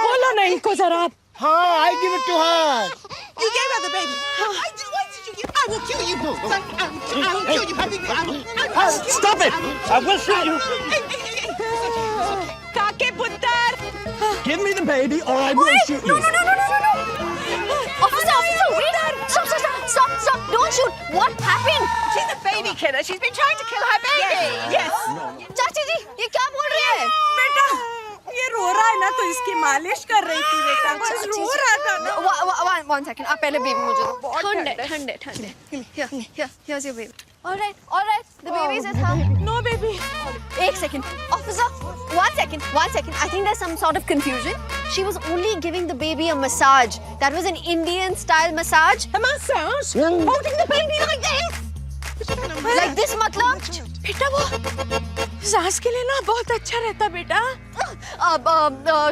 बोलो ना इनको जरा। हाँ, I give it to her. You gave her the baby. Why did you give? I will kill you. I will kill you, baby. I will Stop it! I will shoot you. काके पुत्र। Give me the baby or I will shoot you. No. Officer, wait. Stop. Don't shoot. What happened? She's a baby killer. She's been trying to kill her baby. Yes. चाची जी, ये क्या बोल रही है? बेटा, ये रो रहा है ना तो इसकी मालिश कर रही थी बेटा। बस रो रहा था ना। One second. आप पहले बेबी मुझे दो। ठंडे। Here's your baby. All right. The baby is at home. No baby. एक second. Officer, one second. I think there's some sort of confusion. She was only giving the baby a massage. That was an Indian style massage. A massage? Holding the baby like this? Like this मतलब? बेटा वो सांस के लिए ना बहुत अच्छा रहता बेटा।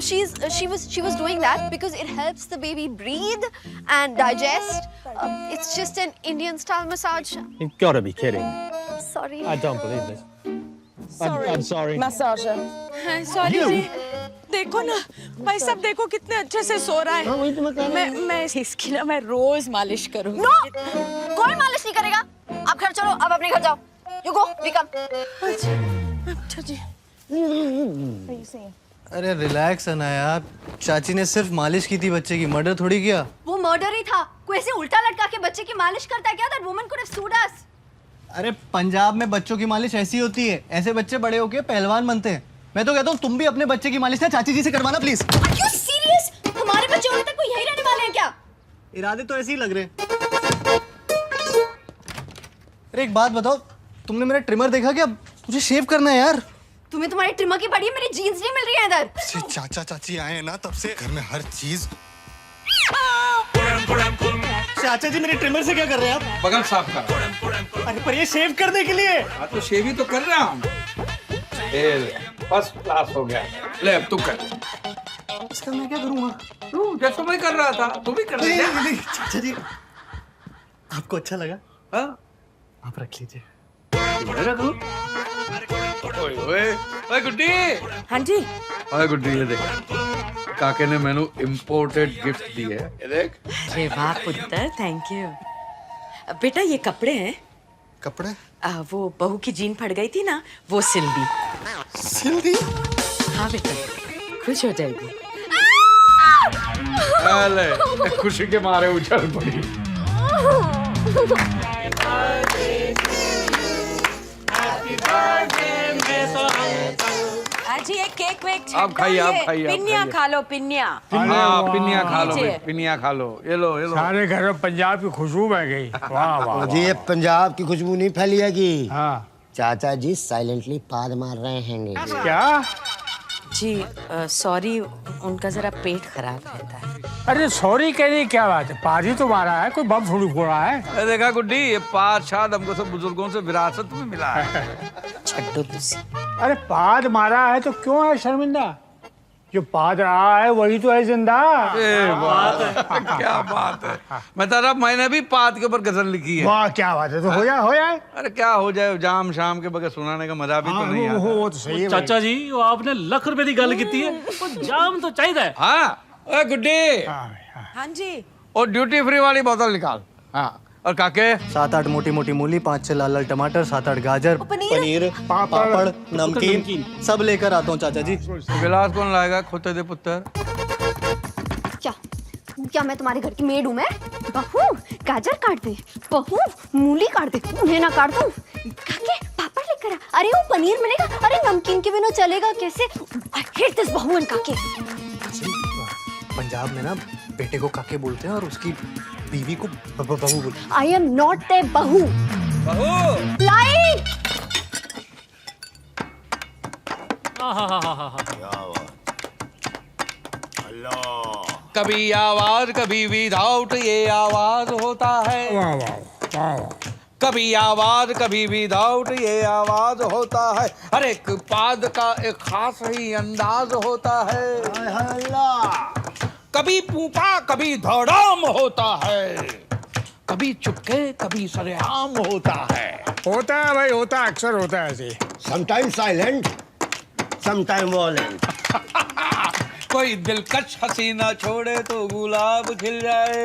She was doing that because it helps the baby breathe and digest. It's just an Indian style massage. You've got to be kidding. Sorry. I don't believe this. I'm sorry. Massager. Sorry जी। देखो ना, भाई सब देखो कितने अच्छे से सो रहा है। मैं इसकी ना मैं रोज मालिश करूँगी। No, कोई मालिश नहीं करेगा। आप घर चलो, आप अपने घर जाओ। You go, we come. अच्छा जी। अरे रिलैक्स अनाया, चाची ने सिर्फ मालिश की थी बच्चे की, मर्डर थोड़ी किया। वो मर्डर ही था। कोई ऐसे उल्टा लटका के बच्चे की मालिश करता है क्या? That woman could have sued us. अरे पंजाब में बच्चों की मालिश ऐसी होती है, ऐसे बच्चे बड़े होके पहलवान बनते हैं। मैं तो कहता हूँ तुम भी अपने बच्चे की मालिश ना चाची जी से करवाना प्लीज। Are you serious? हमारे बच्चे होने तक कोई यही रहने वाले हैं क्या? इरादे तो ऐसे ही लग रहे। अरे एक बात बताओ, तुमने मेरा ट्रिमर देखा क्या? मुझे शेव करना है यार। तुम्हें तुम्हारी ट्रिमर की पड़ी है, मेरी जीन्स नहीं मिल रही है इधर। से चाचा चाची आए हैं ना, तब से घर में हर चीज। चाचा जी मेरे ट्रिमर से क्या कर रहे हैं आप? बगल साफ कर। अरे पर ये शेव करने के लिए। हाँ तो शेव ही तो कर रहा हूँ। फर्स्ट क्लास हो गया। ले अब तू कर। इसका मैं क्या करूँगा? तू जैसा मैं कर रहा था तू भी कर ले। नहीं चाचा जी, आपको अच्छा लगा? हाँ आप रख लीजिए। ओए गुड्डी। हाँ जी। ओए गुड्डी ये देख, काके ने मैंने इम्पोर्टेड गिफ्ट दी है, ये देख। अरे वाह पुत्र, थैंक यू। बेटा ये कपड़े हैं। कपड़े? वो बहू की जीन फट गई थी ना, वो सिल दी। सिल दी? हाँ बेटा, खुश हो जाएगी। अरे खुशी के मारे उछल पड़ी। आज एक केक वेक आप खाइए, आप खाइए, आप पिन्निया खाइए। खा लो, पिन्निया। हाँ पिन्निया खा लो, लीजिए। पिन्निया खा लो। ये लो, ये लो। सारे घर में पंजाब की खुशबू बह गई। वाह वाह जी ये पंजाब की खुशबू नहीं फैली है कि हाँ चाचा जी साइलेंटली पाद मार रहे हैं। क्या? जी सॉरी, उनका जरा पेट खराब रहता है। अरे सॉरी कहने की क्या बात है, पाजी तो मारा है, कोई बम थोड़ी फोड़ा है। अरे देखा गुड्डी, ये पाद शाद हमको सब बुजुर्गों से विरासत में मिला है। छड्डो तुसी। अरे पाद मारा है तो क्यों है शर्मिंदा? जो पाद रहा है वही तो है जिंदा। क्या बात है। मैं तारा, मैंने भी पाद के ऊपर गजल लिखी है। वाह क्या बात है, तो हो जाए हो जाए। अरे क्या हो जाए, जाम शाम के बगैर सुनाने का मजा भी तो नहीं आता। वो तो सही है। चाचा जी वो आपने लख रुपए की गल की है, वो जाम तो चाहिए। हाँ ओए गुड्डी, हाँ जी। और ड्यूटी फ्री वाली बोतल निकाल। हाँ और काके 7-8 मोटी मोटी मूली, 5-6 लाल लाल टमाटर, 7-8 गाजर, पनीर, पापड़, नमकीन सब लेकर आता हूँ चाचा जी। गिलास कौन लाएगा? खोते दे पुत्र। क्या मैं तुम्हारे घर की मेड हूँ? मैं बहू गाजर काट दे, बहू मूली काट दे, उन्हें ना काट दूँ। काके पापड़ लेकर आ। अरे वो पनीर मिलेगा, अरे नमकीन के बिना चलेगा कैसे? I hate this बहू and काके। पंजाब में ना बेटे को काके बोलते हैं और उसकी बीवी को बहू बोलते हैं। I am not their बहू। बहू लाइट। कभी आवाज कभी विदाउट ये आवाज होता है। वाह वाह वाह। कभी आवाज कभी विदाउट ये आवाज होता है। हर एक पाद का एक खास ही अंदाज होता है। कभी पूपा कभी धड़ाम होता है, कभी चुपके कभी सरेआम होता है। होता है भाई, होता है, अक्सर होता है ऐसे। Sometime silent, sometime violent. कोई दिलकश हसीना छोड़े तो गुलाब खिल जाए।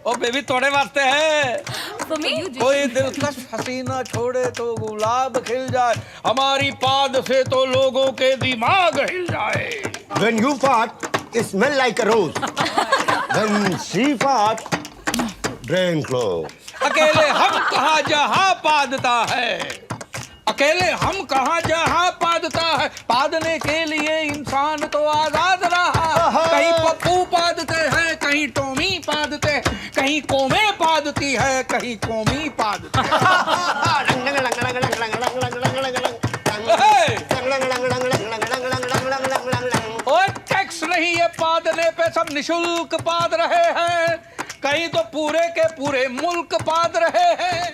ओ बेबी तोड़े वास्ते है। कोई दिलकश हसीना छोड़े तो गुलाब खिल जाए, हमारी पाद से तो लोगों के दिमाग हिल जाए। When you fart, it smell like a rose. When she fart, drain close. अकेले हम कहाँ जहाँ पादता है, अकेले हम कहाँ जहाँ पादता है। पादने के लिए इंसान तो आजाद रहा। कहीं पप्पू पादते हैं, कहीं टोमी पादते हैं, कहीं कोमे पादती है, कहीं कोमी पादती है। टैक्स नहीं है पादने पे, सब निशुल्क पाद रहे हैं। कहीं तो पूरे के पूरे मुल्क पाद रहे हैं।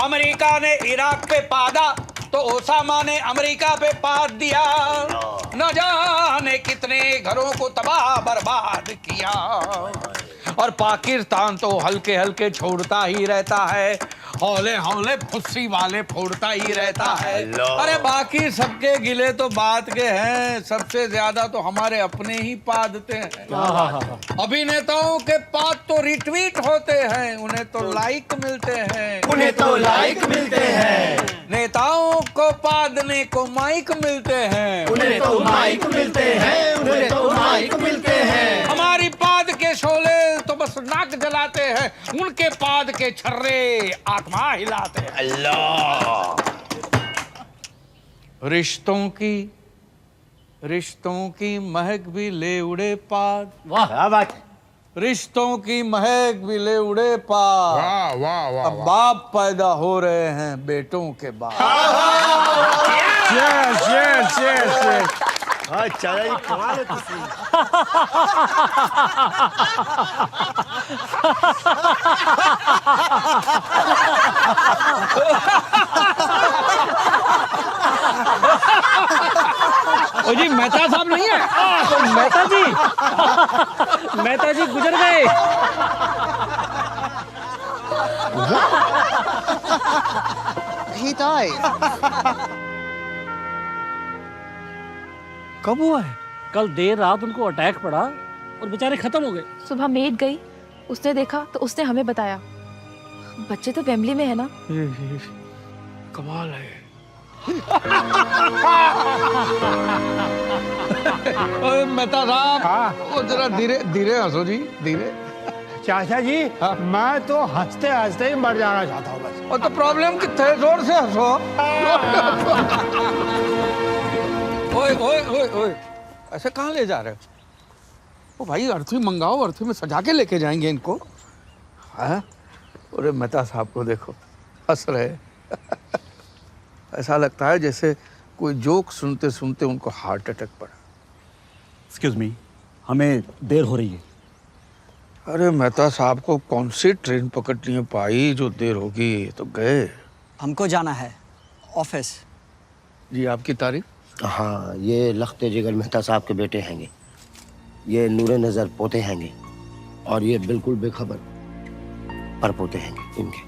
अमेरिका ने इराक पे पादा तो ओसामा ने अमेरिका पे पाद दिया। न जाने कितने घरों को तबाह बर्बाद किया। और पाकिस्तान तो हल्के हल्के छोड़ता ही रहता है, हौले हौले फुस्सी वाले फोड़ता ही रहता है। अरे बाकी सबके गिले तो बात के हैं, सबसे ज्यादा तो हमारे अपने ही पादते हैं। अभिनेताओं के पाद तो रिट्वीट होते हैं, उन्हें तो लाइक मिलते हैं, उन्हें तो लाइक मिलते हैं। नेताओं को पादने को माइक मिलते हैं, उन्हें तो माइक मिलते हैं, उन्हें तो माइक मिलते हैं। हमारी पाद के शोले तो बस नाक जलाते हैं, उनके पाद के छर्रे आत्मा हिलाते हैं। अल्लाह। रिश्तों की महक भी ले उड़े पाद। वाह क्या बात। रिश्तों की महक भी ले उड़े पाद। वाह वाह वाह। अब बाप पैदा हो रहे हैं बेटों के बाद। Yes yes yes yes. अच्छा ये कमाल है तुसी। ओ जी मेहता साहब नहीं है? तो मेहता जी गुजर गए। He died. कब हुआ है? कल देर रात उनको अटैक पड़ा और बेचारे खत्म हो गए। सुबह मेड गई, उसने देखा तो उसने हमें बताया। बच्चे तो फैमिली में है ना। कमाल है। ओए मेहता साहब, वो जरा धीरे धीरे हंसो जी, धीरे। चाचा जी मैं तो हंसते हंसते ही मर जाना चाहता हूँ बस। और तो प्रॉब्लम कितना है, जोर से हंसो। ओए ओए ओए ओए, ऐसे कहाँ ले जा रहे हो? ओ भाई अर्थी मंगाओ, अर्थी में सजा के लेके जाएंगे इनको। हाँ? अरे मेहता साहब को देखो, हंस रहे। ऐसा लगता है जैसे कोई जोक सुनते सुनते उनको हार्ट अटैक पड़ा। एक्सक्यूज मी, हमें देर हो रही है। अरे मेहता साहब को कौन सी ट्रेन पकड़नी है पाई जो देर होगी, तो गए। हमको जाना है ऑफिस। जी आपकी तारीफ? हाँ, ये लखते जिगर मेहता साहब के बेटे हैंगे, ये नूरे नजर पोते हैंगे, और ये बिल्कुल बेखबर पर पोते हैंगे इनके।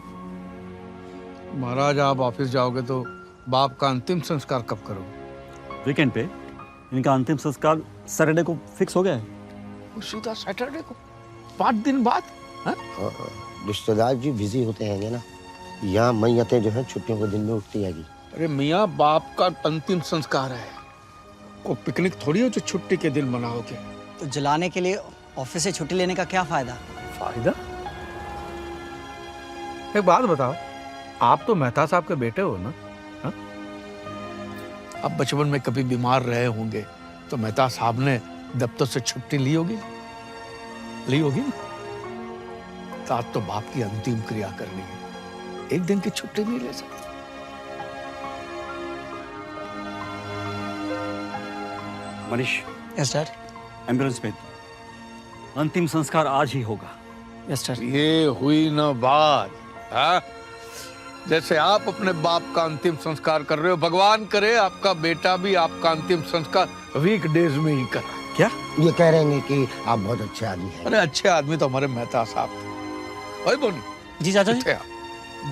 महाराज आप ऑफिस जाओगे तो बाप का अंतिम संस्कार कब करोगे? वीकेंड पे इनका अंतिम संस्कार सैटरडे को फिक्स हो गया है। सीधा सैटरडे को 5 दिन बाद? रिश्तेदार जी बिजी होते हैंगे ना, यहाँ मैयतें जो हैं छुट्टियों के दिन में उठती हैगी। अरे मियाँ, बाप का अंतिम संस्कार है, को पिकनिक थोड़ी हो जो छुट्टी के दिन मनाओगे। तो जलाने के लिए ऑफिस से छुट्टी लेने का क्या फायदा? फायदा? एक बात बताओ, आप तो मेहता साहब के बेटे हो ना? हा? आप बचपन में कभी बीमार रहे होंगे तो मेहता साहब ने दफ्तर से छुट्टी ली होगी ना? तो आज तो बाप की अंतिम क्रिया करनी है, एक दिन की छुट्टी नहीं ले सकते। मनीष। Yes sir. एम्बुलेंस में अंतिम संस्कार आज ही होगा। Yes sir. ये हुई ना बात। हाँ? जैसे आप अपने बाप का अंतिम संस्कार कर रहे हो, भगवान करे आपका बेटा भी आपका अंतिम संस्कार वीकडेज में ही करे। क्या ये कह रहे हैं कि आप बहुत अच्छे आदमी हैं? अरे अच्छे आदमी तो हमारे मेहता साहब थे। ओए बोनी जी चाचा जी,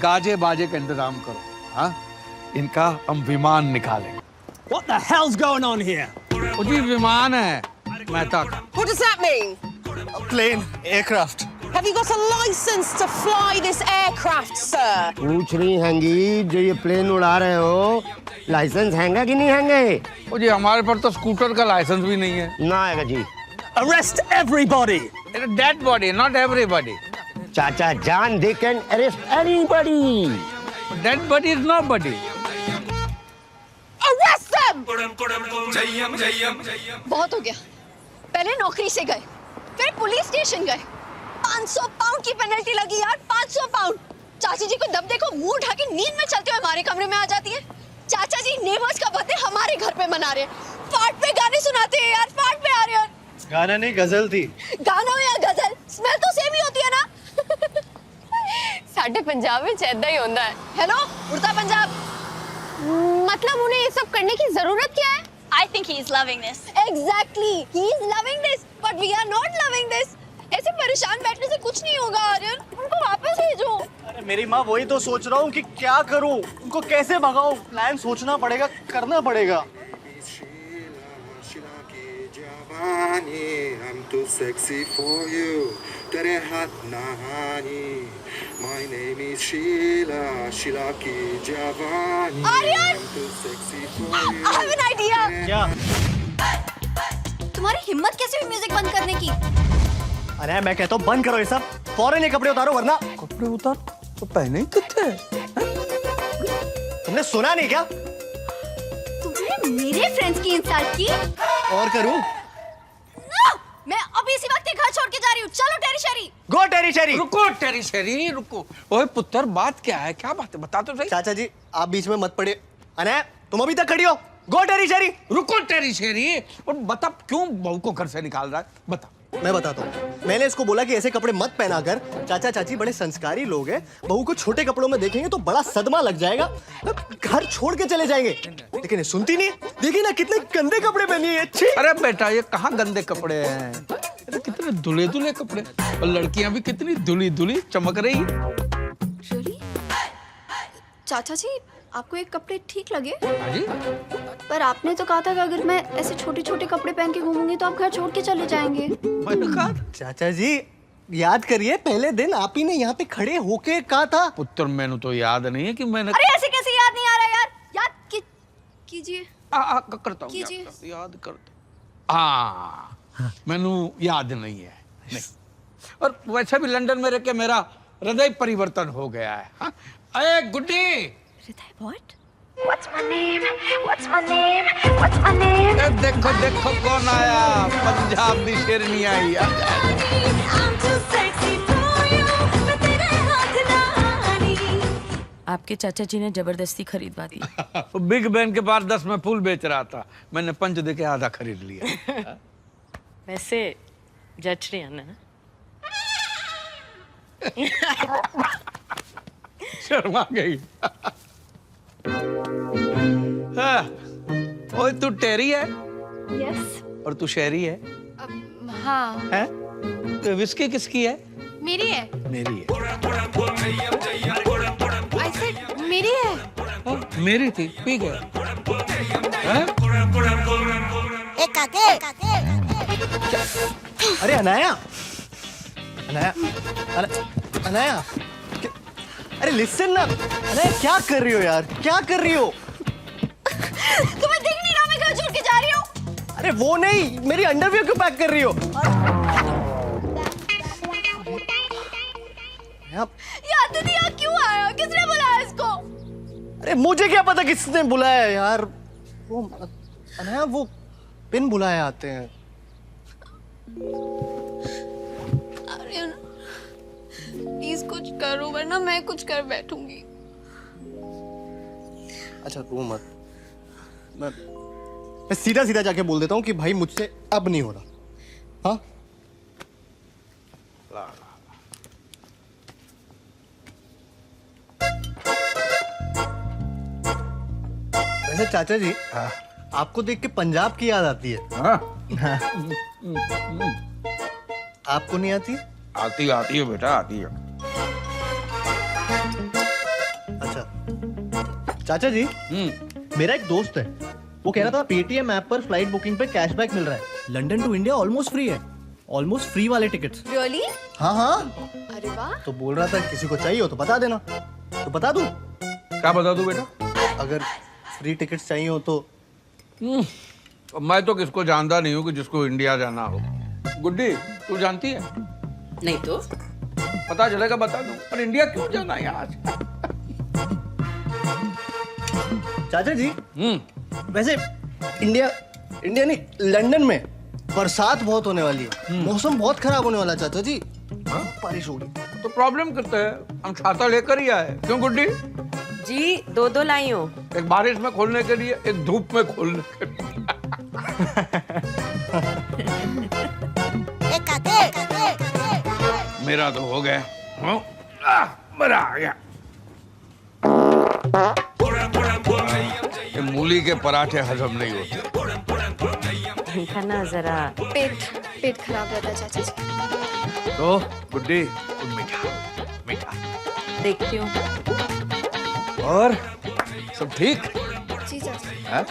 गाजे बाजे का इंतजाम करो। हाँ, इनका हम विमान निकालेंगे। What the hell's going on here? वो जी विमान है मेहता का। What does that mean? A plane, aircraft. Have you got a license to fly this aircraft, sir? पूछ रही हैंगी जो ये प्लेन उड़ा रहे हो, लाइसेंस हैंगा कि नहीं हैंगे? वो जी हमारे पर तो स्कूटर का लाइसेंस भी नहीं है। ना आएगा जी। Arrest everybody. Dead body, not everybody. चाचा जान, they can arrest anybody. Dead body is nobody. Arrest them! बहुत हो गया। पहले नौकरी से गए, फिर पुलिस स्टेशन गए, 500 पाउंड की पेनल्टी लगी यार, 500 पाउंड। चाची जी को दब देखो, मुंह उठा के नींद में चलते हुए हमारे कमरे में आ जाती है। चाचा जी नेबर्स का बर्थडे हमारे घर पे मना रहे हैं, फाट पे गाने सुनाते हैं यार, फाट पे आ रहे हैं। गाना नहीं, गजल थी। गाना हो या गजल, स्मेल तो सेम ही होती है ना। साडे पंजाब में ऐदा ही होता है। हेलो, उड़ता पंजाब। मतलब उन्हें ये सब करने की जरूरत क्या है? I think he is loving this. Exactly, he is loving this, but we are not loving this. ऐसे परेशान बैठने से कुछ नहीं होगा आर्यन, उनको वापस भेजो। अरे मेरी माँ, वही तो सोच रहा हूँ कि क्या करूँ, उनको कैसे भगाऊं। प्लान सोचना पड़ेगा, करना पड़ेगा। I'm too sexy for you. तेरे हाथ नहानी. My name is Sheila. Sheila की जवानी. Aryan! I'm too sexy for you. I have an idea. क्या? तुम्हारी हिम्मत कैसे हुई म्यूजिक बंद करने की? अरे मैं कहता हूँ बंद करो ये सब, फौरन ये कपड़े उतारो वरना। कपड़े उतार तो पहने ही कितने? तुमने सुना नहीं क्या? तुमने मेरे फ्रेंड्स की इंसल्ट की? और करूँ? मैं अभी इसी वक्त ये घर छोड़ के जा रही हूँ। चलो टेरी शेरी। गो टेरी शेरी। रुको टेरी शेरी, रुको। ओए पुत्र, बात क्या है? क्या बात है? बता तो सही। चाचा जी आप बीच में मत पड़े। अने तुम अभी तक खड़ी हो। गो टेरी शेरी। रुको टेरी शेरी, और बता क्यों बहू को घर से निकाल रहा है? बता। मैं बताता हूँ। मैंने इसको बोला कि ऐसे कपड़े मत पहना कर, चाचा चाची बड़े संस्कारी लोग हैं, बहू को छोटे कपड़ों में देखेंगे तो बड़ा सदमा लग जाएगा, घर छोड़ के चले जाएंगे। लेकिन ये सुनती नहीं। देखिए ना कितने गंदे कपड़े पहनी है। अच्छी। अरे बेटा, ये कहाँ गंदे कपड़े हैं? अरे कितने धुले धुले कपड़े, और लड़कियां भी कितनी धुली धुली चमक रही। चाचा जी आपको ये कपड़े ठीक लगे? जी? पर आपने तो कहा था कि अगर मैं ऐसे छोटे छोटे कपड़े पहन के घूमूंगी तो आप घर छोड़ के चले जाएंगे। चाचा जी याद करिए, पहले दिन आप ही ने यहाँ पे खड़े होके कहा था। पुत्र मैंने तो याद नहीं है कि मैंने अरे ऐसे कैसे याद नहीं आ रहा यार? याद कीजिए। करता हूँ, कीजिए। याद करता। हाँ, मैंू याद नहीं है। नहीं। और वैसे भी लंदन में रह के मेरा हृदय परिवर्तन हो गया है। हाँ? अरे गुड्डी, What? What's my name? What's my name? What's my name? देखो देखो कौन आया, पंजाब दी शेरनी आई। I'm too sexy for you. मैं तेरे हाथ ना आनी। आपके चाचा जी ने जबरदस्ती खरीदवा दी। बिग बैन के पास 10 में फूल बेच रहा था, मैंने 5 दे के आधा खरीद लिया। वैसे जज रही है ना? शर्मा गई। हाँ, ओए तू टेरी है? यस। और तू शहरी है? हाँ। हैं? तो विस्की किसकी है? मेरी है। मेरी है। I said मेरी है। हाँ, मेरी थी, पी गया। हैं? अरे अनाया, अनाया, अनाया, अरे लिसन ना, अनाया क्या कर रही हो यार, क्या कर रही हो? तुम्हें दिख नहीं रहा मैं घर छोड़ के जा रही हूँ? अरे वो नहीं, मेरी अंडरवियर क्यों पैक कर रही हो? यार तू यहाँ क्यों आया? किसने बुलाया इसको? अरे मुझे क्या पता किसने बुलाया यार, वो अनाया वो पिन बुलाए आते हैं। आर्यन प्लीज कुछ करो वरना मैं कुछ कर बैठूंगी। अच्छा रो मत, मैं सीधा सीधा जाके बोल देता हूँ कि भाई मुझसे अब नहीं हो रहा। हाँ वैसे चाचा जी, आपको देख के पंजाब की याद आती है। हाँ? आपको नहीं आती? आती आती है बेटा, आती है। अच्छा चाचा जी, मेरा एक दोस्त है, वो कह रहा था पेटीएम ऐप पर फ्लाइट बुकिंग पे कैशबैक मिल रहा है। London to India almost free है, ऑलमोस्ट फ्री वाले टिकट्स। रियली? हाँ हाँ। अरे वाह। तो बोल रहा था किसी को चाहिए हो तो बता देना। तो बता दूं? क्या बता दूं बेटा? अगर फ्री टिकट्स चाहिए हो तो। मैं तो किसको जानता नहीं हूँ कि जिसको इंडिया जाना हो। गुड्डी तू जानती है? नहीं तो पता चलेगा बता दूं। पर इंडिया क्यों जाना है आज? चाचा जी, वैसे इंडिया नहीं, लंदन में बरसात बहुत होने वाली है, मौसम बहुत खराब होने वाला है चाचा जी। बारिश होगी तो प्रॉब्लम करते हैं, हम छाता लेकर ही आए। क्यों गुड्डी? जी दो लाई हो, एक बारिश में खोलने के लिए, एक धूप में खोलने के लिए। मेरा तो हो गया। मेरा आ गया। ये मूली के पराठे हजम नहीं होते। देखा ना जरा, पेट खराब रहता है चाचा जी। तो गुड्डी मीठा मीठा देखती हूँ। और सब ठीक? जी चाचा। हाँ?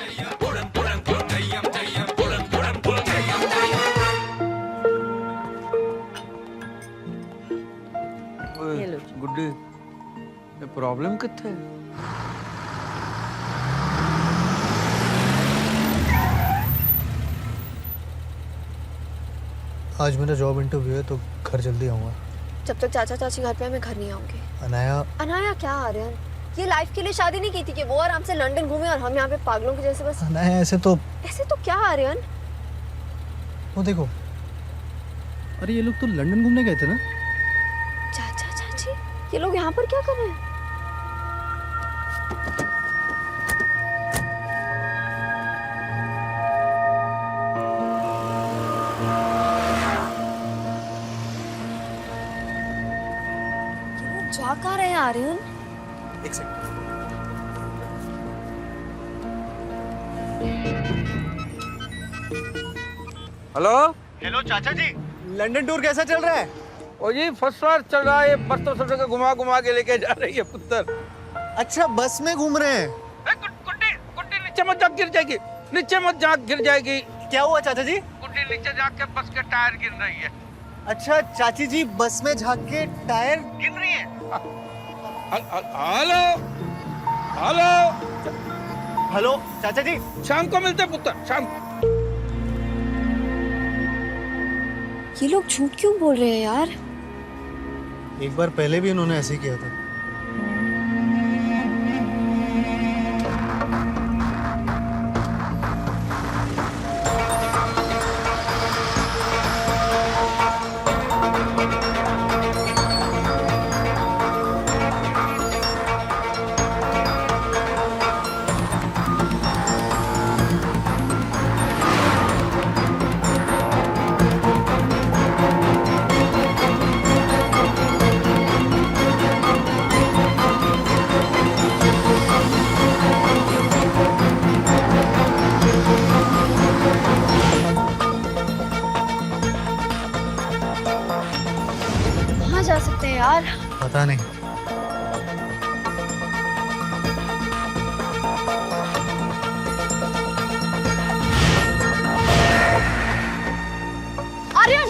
गुड्डी ये प्रॉब्लम कित्थे है? आज मेरा जॉब इंटरव्यू है तो घर जल्दी आऊंगा। जब तक चाचा चाची घर पे मैं घर नहीं आऊंगी। अनाया, अनाया क्या आर्यन? ये लाइफ के लिए शादी नहीं की थी कि वो आराम से लंदन घूमे और हम यहाँ पे पागलों के जैसे बस। अनाया ऐसे तो क्या आर्यन? वो देखो, अरे ये लोग तो लंदन घूमने गए थे ना। चाचा चाची ये लोग यहाँ पर क्या कर रहे हैं? जा कहाँ रहे हैं आर्यन? एक सेकंड। हेलो हेलो चाचा जी, लंदन टूर कैसा चल रहा है? ओ जी फर्स्ट क्लास चल रहा है। बस तो सब जगह घुमा घुमा के लेके जा रही है पुत्र। अच्छा बस में घूम रहे हैं? गुड्डी नीचे मत जा, गिर जाएगी। नीचे मत जा, गिर जाएगी। क्या हुआ चाचा जी? गुड्डी नीचे जाके बस के टायर गिर रही है। अच्छा चाची जी बस में झांक के टायर गिन रही है। हेलो हेलो हेलो चाचा जी, शाम को मिलते पुत्र, शाम। ये लोग झूठ क्यों बोल रहे हैं यार? एक बार पहले भी इन्होंने ऐसे ही किया था। कहाँ जा सकते हैं यार? पता नहीं। Aryan!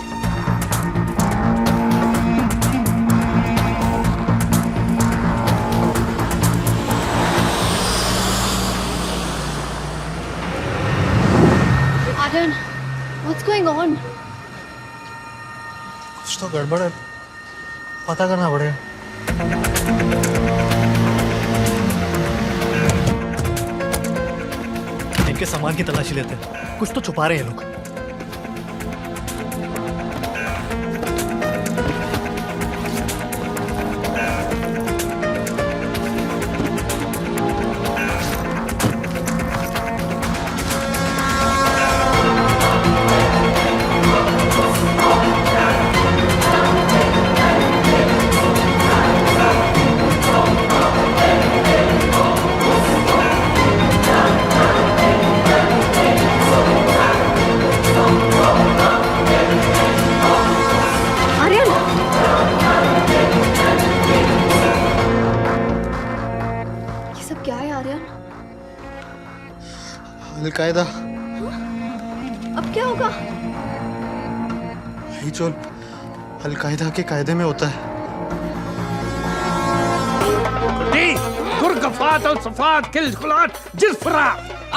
Aryan, what's going on? कुछ तो गड़बड़ है, पता करना पड़ेगा। इनके सामान की तलाशी लेते हैं, कुछ तो छुपा रहे हैं लोग। क्या है आर्यन? अल-कायदा। अब क्या होगा? यही जो अल-कायदा के कायदे में होता है। गुरगफात और सफात किलखुलात जिस्फरा।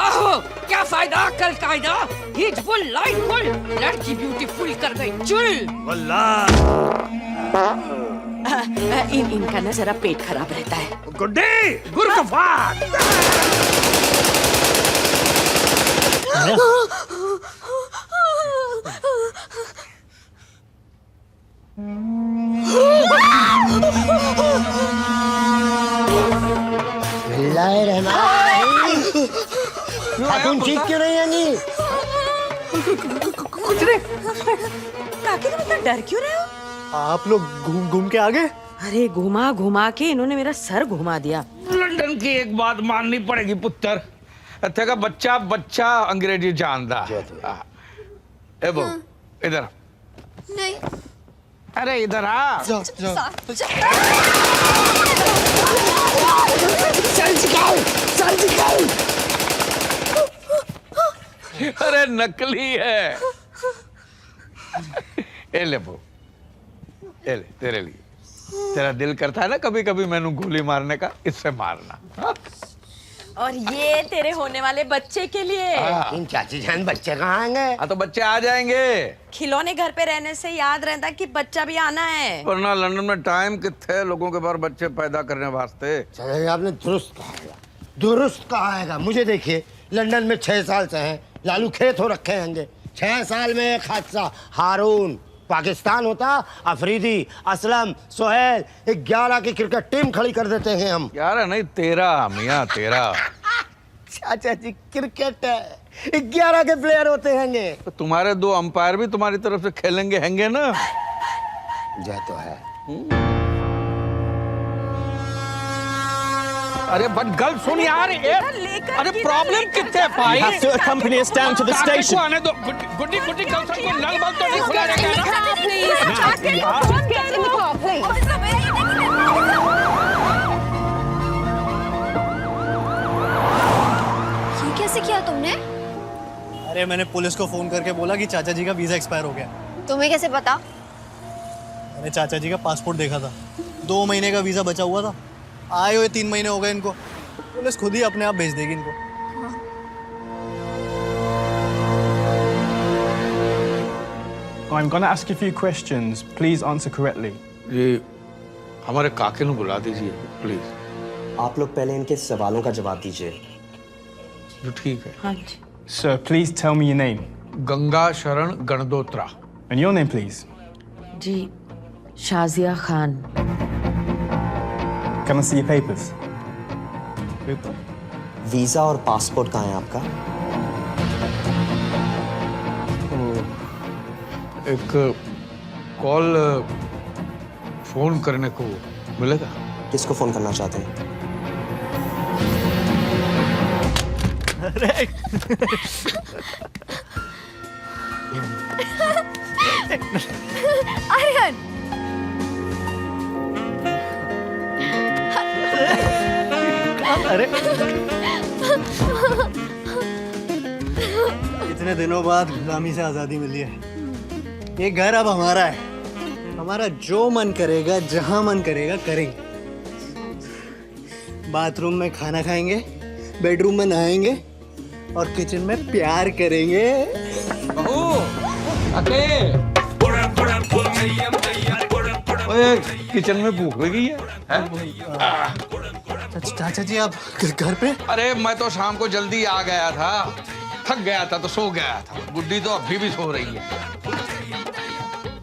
आहो क्या फायदा कल कायदा, हिजबुल लाइफुल लड़की ब्यूटीफुल कर गई चुल। इनका ना जरा पेट खराब रहता है। गुड्डे गुरगफात। तुम ठीक क्यों नहीं आनी? कुछ नहीं। काकी तुम इतना डर क्यों रहे हो? आप लोग घूम घूम के आ गए? अरे घुमा घुमा के इन्होंने मेरा सर घुमा दिया। लंदन की एक बात माननी पड़ेगी पुत्र, इत्थे का बच्चा बच्चा अंग्रेजी जानता है। ए बो इधर नहीं। अरे इधर आ। जाओ जाओ। अरे नकली है। ए ले बो, ए ले तेरे लिए। तेरा दिल करता है ना कभी कभी मैंने गोली मारने का, इससे मारना। हाँ? और ये तेरे होने वाले बच्चे के लिए। इन चाची जान बच्चे कहाँ आएंगे? हाँ तो बच्चे आ जाएंगे। खिलौने घर पे रहने से याद रहता कि बच्चा भी आना है। वरना लंदन में टाइम कितने लोगों के पास बच्चे पैदा करने वास्ते। चलो आपने दुरुस्त कहा, दुरुस्त कहा है। मुझे देखिए लंदन में 6 साल से हैं, लालू खेत हो रखे होंगे। 6 साल में एक हादसा, हारून पाकिस्तान होता, अफरीदी, असलम, सोहेल, 11 की क्रिकेट टीम खड़ी कर देते हैं हम। 11 नहीं 13 मियाँ 13। चाचा जी क्रिकेट है, 11 के प्लेयर होते हैंगे। तो तुम्हारे 2 अंपायर भी तुम्हारी तरफ से खेलेंगे हैंगे ना? जय तो है। अरे बट गल सुन यार, अरे प्रॉब्लम कितने है भाई? You have to accompany us down to the station. आने दो, गुड्डी गुड्डी कल सर को नल बल तो नहीं खुला रहेगा ना? ये कैसे किया तुमने? अरे मैंने पुलिस को फोन करके बोला कि चाचा जी का वीजा एक्सपायर हो गया। तुम्हें कैसे पता? मैंने चाचा जी का पासपोर्ट देखा था, 2 महीने का वीज़ा बचा हुआ था। आए हुए 3 महीने हो गए इनको। पुलिस खुद ही अपने आप भेज देगी इनको। I'm gonna ask you a few questions. Please answer correctly. ये हमारे काके को बुला दीजिए प्लीज। आप लोग पहले इनके सवालों का जवाब दीजिए। जो ठीक है। हाँ जी। Sir, please tell me your name. Ganga Sharan Gandotra. And your name, please. जी, Shazia Khan. Can I see your papers? Visa और पासपोर्ट कहाँ है आपका? एक कॉल फोन करने को मिलेगा? किसको फोन करना चाहते हैं? आर्यन, अरे इतने दिनों बाद गुलामी से आज़ादी मिली है। ये घर अब हमारा है। हमारा जो मन करेगा, जहां मन करेगा करेंगे। बाथरूम में खाना खाएंगे, बेडरूम में नहाएंगे और किचन में प्यार करेंगे। बहू, अके, ओए, किचन में भूख लगी है? चाचा जी आप घर पे? अरे मैं तो शाम को जल्दी आ गया था, थक गया था तो सो गया था। गुड्डी तो अभी भी सो रही है।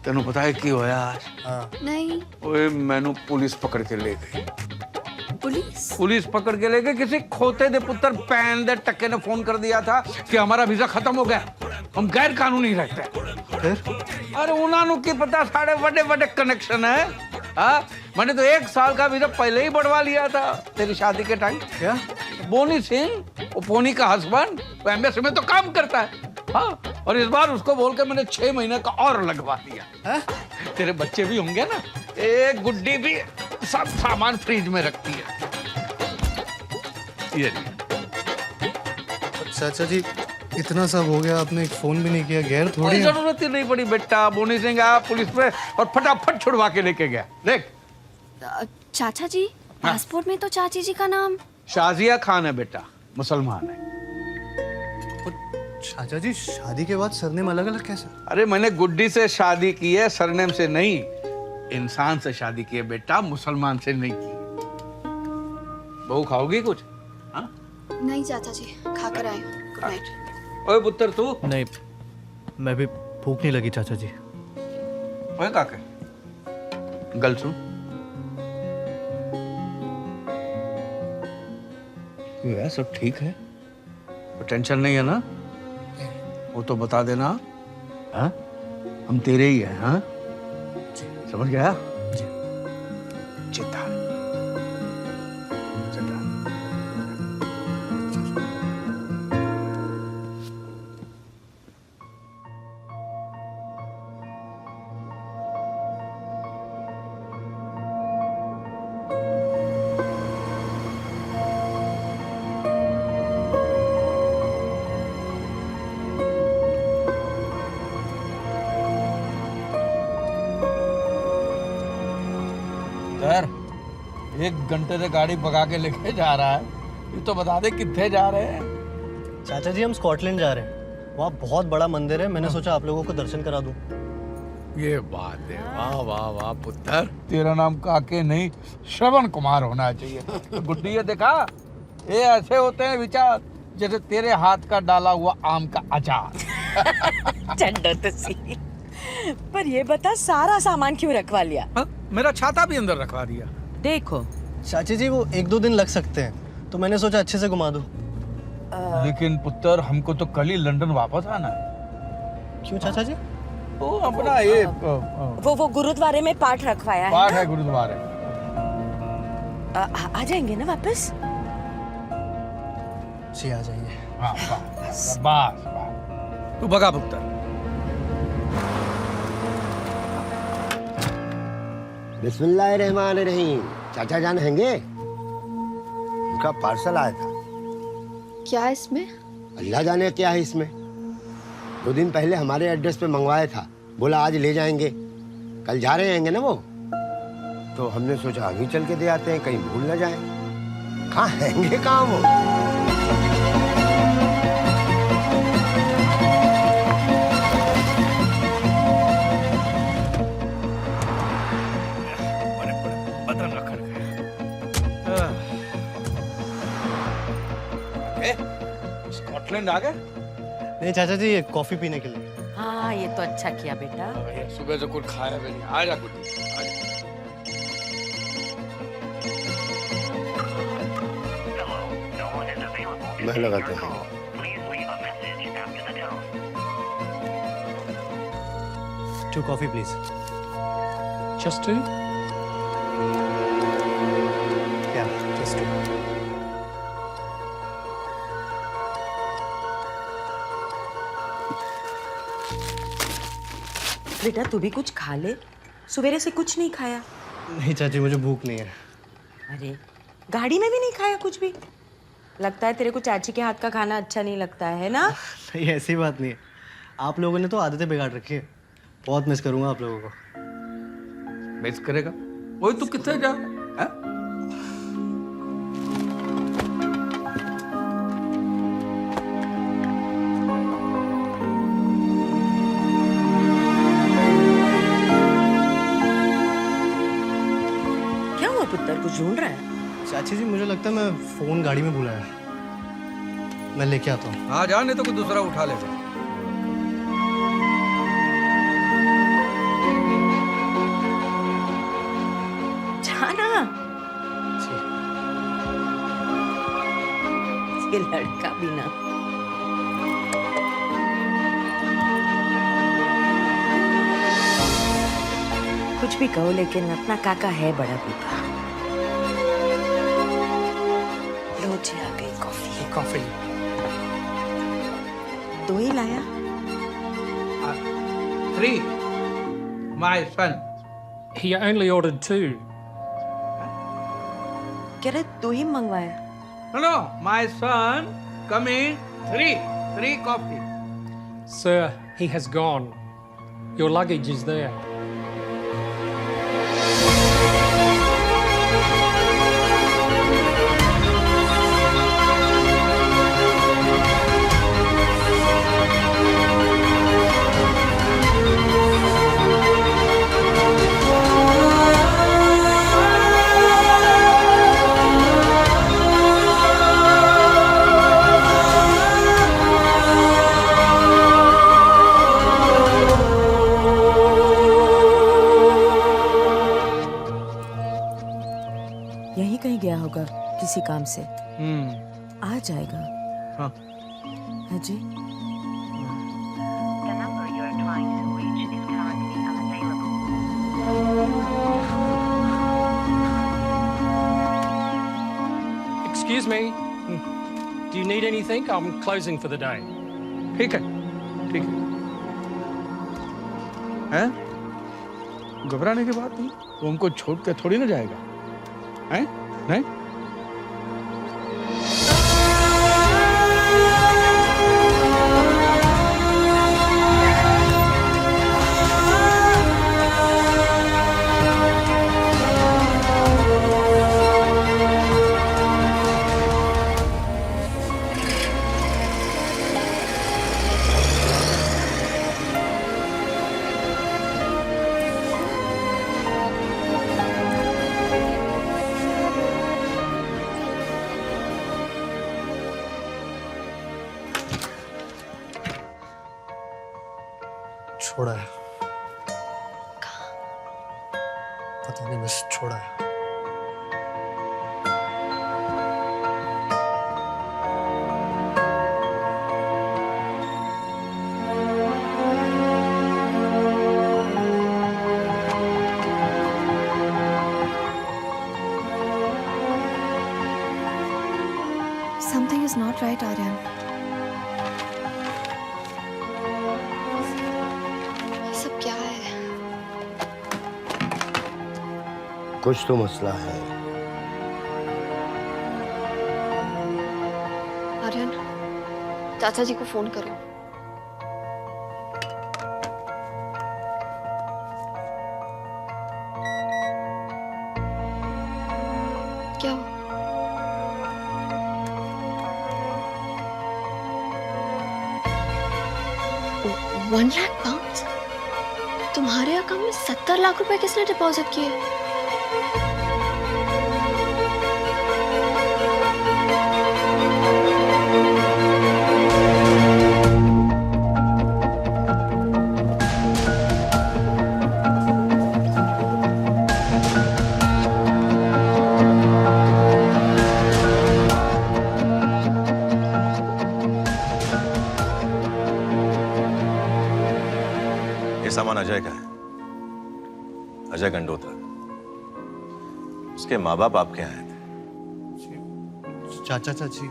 तेनू पता है की होया आज? नहीं। ओए मैनू पुलिस पकड़ के ले गई। पुलिस पकड़ के ले गई। किसी खोते दे पुत्र पैन दे टक्के ने फोन कर दिया था कि हमारा वीजा खत्म हो गया, हम गैर कानूनी रहते हैं। अरे उन्होंने की पता, साढ़े बड़े बड़े कनेक्शन है। हाँ, मैंने तो 1 साल का वीजा पहले ही बढ़वा लिया था तेरी शादी के टाइम। क्या? बोनी सिंह, वो पोनी का हस्बैंड, वो एम्बेसी में तो काम करता है। हाँ, और इस बार उसको बोल के मैंने 6 महीने का और लगवा दिया। तेरे बच्चे भी होंगे ना, एक गुड्डी भी सब सामान फ्रिज में रखती है। ये चाचा जी इतना सब हो गया, आपने एक फोन भी नहीं किया। गैर थोड़ी कोई जरूरत ही नहीं पड़ी बेटा। बोनी सिंह आया पुलिस पे और फटाफट छुड़वा के लेके गया। देख चाचा जी, पासपोर्ट में तो चाची जी का नाम शाजिया खान है बेटा, मुसलमान है। चाचा जी शादी के बाद सरनेम अलग अलग कैसे? अरे मैंने गुड्डी से शादी की है, सरनेम से नहीं। इंसान से शादी की है बेटा, मुसलमान से नहीं की। बहू खाओगी कुछ? हाँ? नहीं चाचा जी, खाकर आए। Good night. ओए पुत्र तू? नहीं, मैं भी भूख नहीं लगी चाचा जी। ओए काके, गल सुन। क्यों है, सब ठीक है? टेंशन नहीं है ना? वो तो बता देना। हाँ? हम तेरे ही हैं। हाँ? समझ गया? चिता सर, 1 घंटे से गाड़ी भगा के लेके जा रहा है। ये तो बता दे कितने जा रहे हैं? चाचा जी हम स्कॉटलैंड जा रहे हैं। वहाँ बहुत बड़ा मंदिर है, मैंने सोचा आप लोगों को दर्शन करा दूं। ये बात है, वाह वाह वाह पुत्र। तेरा नाम काके नहीं श्रवण कुमार होना चाहिए। तो गुड्डी ये देखा, ये ऐसे होते हैं विचार जैसे तेरे हाथ का डाला हुआ आम का अचार। चंडो तो सी। पर ये बता, सारा सामान क्यों रखवा लिया? मेरा छाता भी अंदर रखवा दिया। देखो चाची जी वो 1-2 दिन लग सकते हैं, तो मैंने सोचा अच्छे से घुमा दूं। लेकिन पुत्र हमको तो कल ही लंदन वापस आना है। क्यों चाचा जी? वो अपना ये वो गुरुद्वारे में पाठ रखवाया पाठ है है गुरुद्वारे। आ जाएंगे ना वापस? जी आ जाइए। हाँ, बस तू भगा पुत्र। बिस्मिल्लाहिर्रहमानिर्रहीम। चाचा जान हैंगे? उनका पार्सल आया था। क्या है इसमें? अल्लाह जाने क्या है इसमें। 2 दिन पहले हमारे एड्रेस पे मंगवाया था, बोला आज ले जाएंगे। कल जा रहे हैं ना वो, तो हमने सोचा अभी चल के दे आते हैं, कहीं भूल ना जाए। कहाँ हैंगे कहाँ वो? स्कॉटलैंड आ गए? नहीं चाचा जी, ये कॉफी पीने के लिए। हाँ ये तो अच्छा किया बेटा। सुबह से कुछ खाया भी नहीं। आ जा कुछ। मैं लगाते हैं। Two coffee, please. Just two? Yeah, just two. बेटा तू भी कुछ खा ले, सवेरे से कुछ नहीं खाया। नहीं चाची, मुझे भूख नहीं है। अरे गाड़ी में भी नहीं खाया कुछ भी? लगता है तेरे को चाची के हाथ का खाना अच्छा नहीं लगता है ना? नहीं, ऐसी बात नहीं है। आप लोगों ने तो आदतें बिगाड़ रखी है। बहुत मिस करूंगा आप लोगों को। मिस करेगा? वही तू कितने जा? क्या हुआ पुत्र, कुछ ढूंढ रहा है? चाची जी, मुझे लगता है मैं फोन गाड़ी में भूला है। मैं लेके आता हूँ। हाँ जा, नहीं तो कोई दूसरा उठा लेगा। जाना। ये लड़का भी ना। कुछ भी कहो लेकिन अपना काका है बड़ा पीपा। लो जी आ गई कॉफी। Coffee. दो ही लाया? 3. My son. He only ordered 2. कह रहे दो ही मंगवाया। No, my son. Come in. 3 coffee. Sir, he has gone. Your luggage is there. यहीं कहीं गया होगा किसी काम से। आ जाएगा। हाँ। है जी। Excuse me. Do you need anything? I'm closing for the day. ठीक है, ठीक है। हैं? घबराने की बात नहीं। वो हमको छोड़ के थोड़ी ना जाएगा। हैं? नहीं? छोड़ा है। पता नहीं, बस छोड़ा है। Something is not right, Aryan. ये सब क्या है? कुछ तो मसला है। आर्यन, चाचा जी को फोन करो। 1 लाख पाउंड? तुम्हारे अकाउंट में 70 लाख रुपए किसने डिपॉजिट किए? ये सामान अजय का है, अजय गंडोत्रा। उसके माँ बाप आपके यहाँ आए थे। चाचा चाची।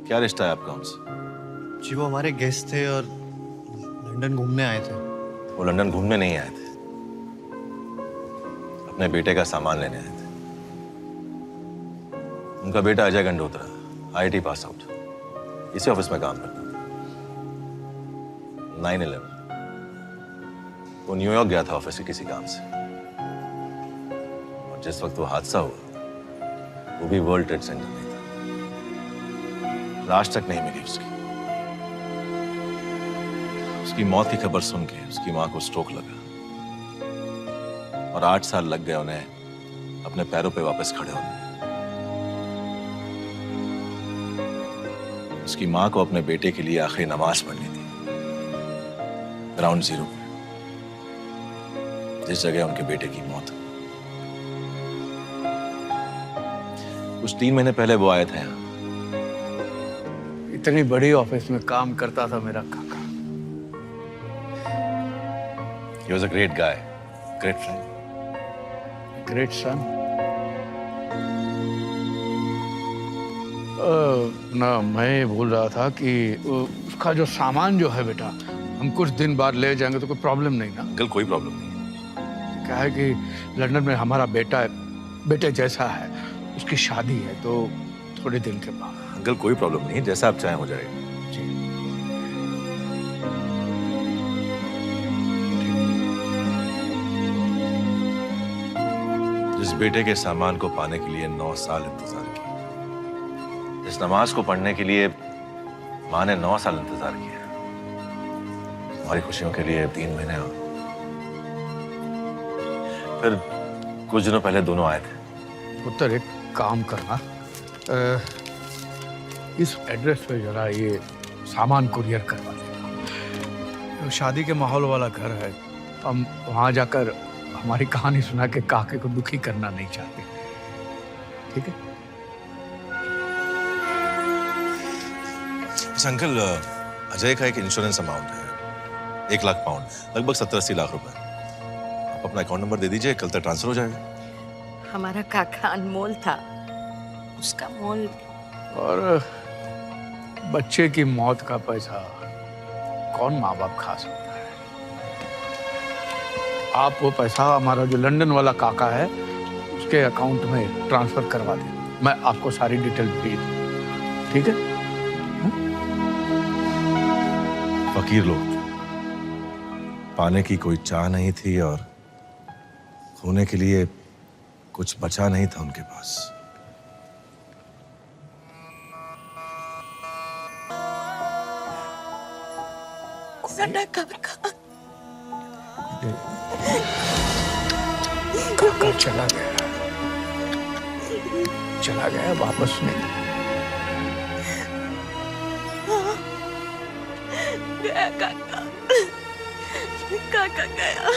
क्या रिश्ता है आपका उनसे? जी वो हमारे गेस्ट थे और लंदन घूमने आए थे। वो लंदन घूमने नहीं आए थे, अपने बेटे का सामान लेने आए थे। उनका बेटा Ajay Gandotra IIT pass out, इसी ऑफिस में काम करता था। 9/11 वो न्यूयॉर्क गया था ऑफिस के किसी काम से, और जिस वक्त वो हादसा हुआ वो भी वर्ल्ड ट्रेड सेंटर में था। आज तक नहीं मिली उसकी मौत की खबर सुन के उसकी मां को स्ट्रोक लगा और 8 साल लग गए उन्हें अपने पैरों पे वापस खड़े होने। उसकी मां को अपने बेटे के लिए आखिरी नमाज पढ़नी थी ग्राउंड जीरो पे, जिस जगह उनके बेटे की मौत हुई। कुछ 3 महीने पहले वो आए थे यहाँ। इतनी बड़ी ऑफिस में काम करता था मेरा काका। He was a great guy, great friend. Great सन। ना मैं बोल रहा था कि उसका जो सामान जो है बेटा, हम कुछ दिन बाद ले जाएंगे तो कोई प्रॉब्लम नहीं ना? अंकल कोई प्रॉब्लम नहीं। क्या है कि लंदन में हमारा बेटा बेटे जैसा है, उसकी शादी है तो थोड़े दिन के बाद। अंकल कोई प्रॉब्लम नहीं, जैसा आप चाहें हो जाएगा। जिस बेटे के सामान को पाने के लिए 9 साल इंतजार किया, जिस नमाज को पढ़ने के लिए माँ ने 9 साल इंतजार किया, हमारी खुशियों के लिए 3 महीने और फिर कुछ दिनों पहले दोनों आए थे। पुत्र एक काम करना, इस एड्रेस पे जरा ये सामान कुरियर करवा देना। शादी के माहौल वाला घर है, हम वहां जाकर हमारी कहानी सुना के काके को दुखी करना नहीं चाहते। ठीक है? अंकल, अजय का एक इंश्योरेंस अमाउंट है 1 लाख पाउंड, लगभग 70-80 लाख रुपए। आप अपना अकाउंट नंबर दे दीजिए, कल तक ट्रांसफर हो जाएगा। हमारा काका अनमोल था, उसका मोल। और बच्चे की मौत का पैसा कौन माँ बाप खा सकता है? आप वो पैसा हमारा जो लंदन वाला काका है उसके अकाउंट में ट्रांसफर करवा दें, मैं आपको सारी डिटेल भेज दूं। ठीक है? फकीर लोग थे, पाने की कोई चाह नहीं थी और खोने के लिए कुछ बचा नहीं था उनके पास। काका चला गया वापस नहीं। गया काका, काका गया,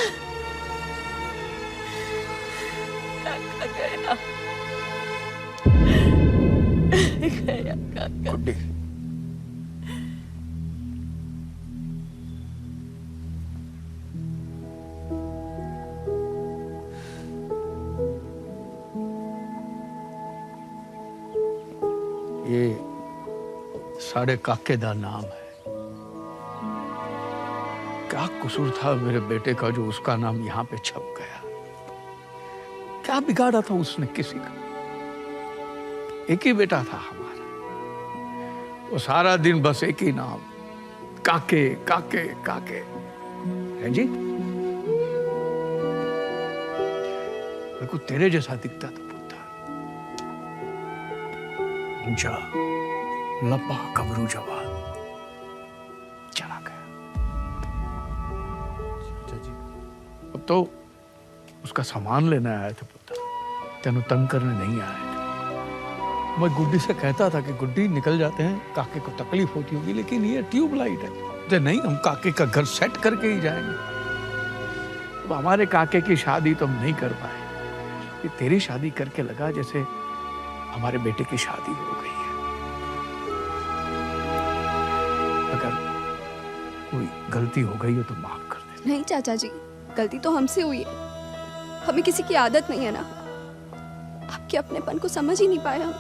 काका गया, गया काका। गुड्डी, ये साढ़े काके दा नाम है। क्या कसूर था मेरे बेटे का जो उसका नाम यहाँ पे छप गया? क्या बिगाड़ा था उसने किसी का? एक ही बेटा था हमारा, वो सारा दिन बस एक ही नाम, काके काके काके। है जी? बिल्कुल तेरे जैसा दिखता था पुत्र। जा लंबा कबरू जवान चला गया। तो उसका सामान लेने आए थे पुत्र, तेनू तंग करने नहीं आए थे। मैं गुड्डी से कहता था कि गुड्डी निकल जाते हैं, काके को तकलीफ होती होगी, लेकिन ये ट्यूबलाइट है। तो नहीं, हम काके का घर सेट करके ही जाएंगे। अब हमारे काके की शादी तो हम नहीं कर पाए, ये तेरी शादी करके लगा जैसे हमारे बेटे की शादी हो गई है। अगर कोई गलती हो गई हो तो माफ कर दे। नहीं चाचा जी, गलती तो हमसे हुई है। हमें किसी की आदत नहीं है ना, आपके अपनेपन को समझ ही नहीं पाए हम।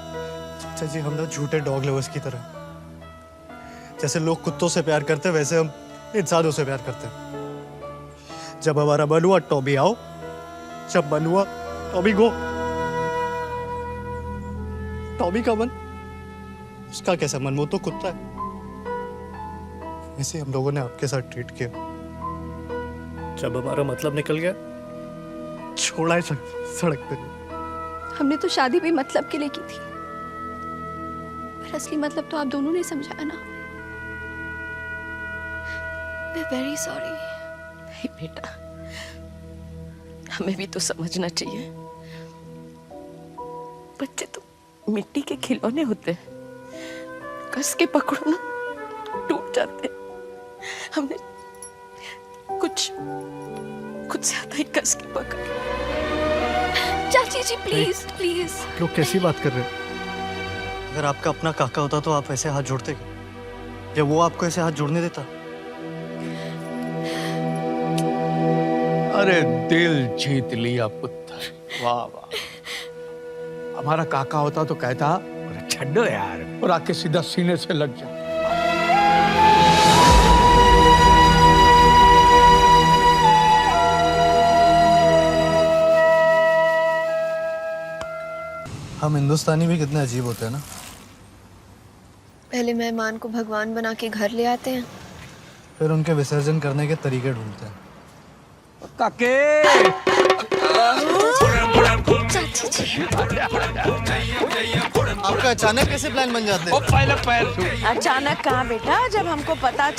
चाचा जी, हम ना झूठे डॉग लवर्स की तरह, जैसे लोग कुत्तों से प्यार करते हैं वैसे हम इंसानों से प्यार करते हैं। जब हमारा मन हुआ टॉबी आओ, जब मन हुआ टॉबी गो। टॉबी का मन, उसका कैसा मन, वो तो कुत्ता है। ऐसे हम लोगों ने आपके साथ ट्रीट किया। जब हमारा मतलब निकल गया, छोड़ा है सड़क पे। हमने तो शादी भी मतलब के लिए की थी, पर असली मतलब तो आप दोनों ने समझाया ना। मैं वेरी सॉरी। नहीं बेटा, हमें भी तो समझना चाहिए, बच्चे तो मिट्टी के खिलौने होते हैं, कस के पकड़ो ना टूट जाते हैं। हमने कुछ ज्यादा ही कस के पकड़। चाची जी प्लीज प्लीज। लोग कैसी बात कर रहे हैं? अगर आपका अपना काका होता तो आप ऐसे हाथ जोड़ते क्या? या वो आपको ऐसे हाथ जोड़ने देता? अरे दिल जीत लिया पुत्र, वाह वाह। हमारा काका होता तो कहता अरे छड्डो यार, और आके सीधा सीने से लग जा। हम हिंदुस्तानी भी कितने अजीब होते हैं ना। पहले मेहमान को भगवान बना के घर ले आते हैं, फिर उनके विसर्जन करने के तरीके ढूंढते हैं। काके आपका अचानक कैसे प्लान बन जाते हैं? पहले पैर छू। अचानक कहाँ बेटा, जब हमको पता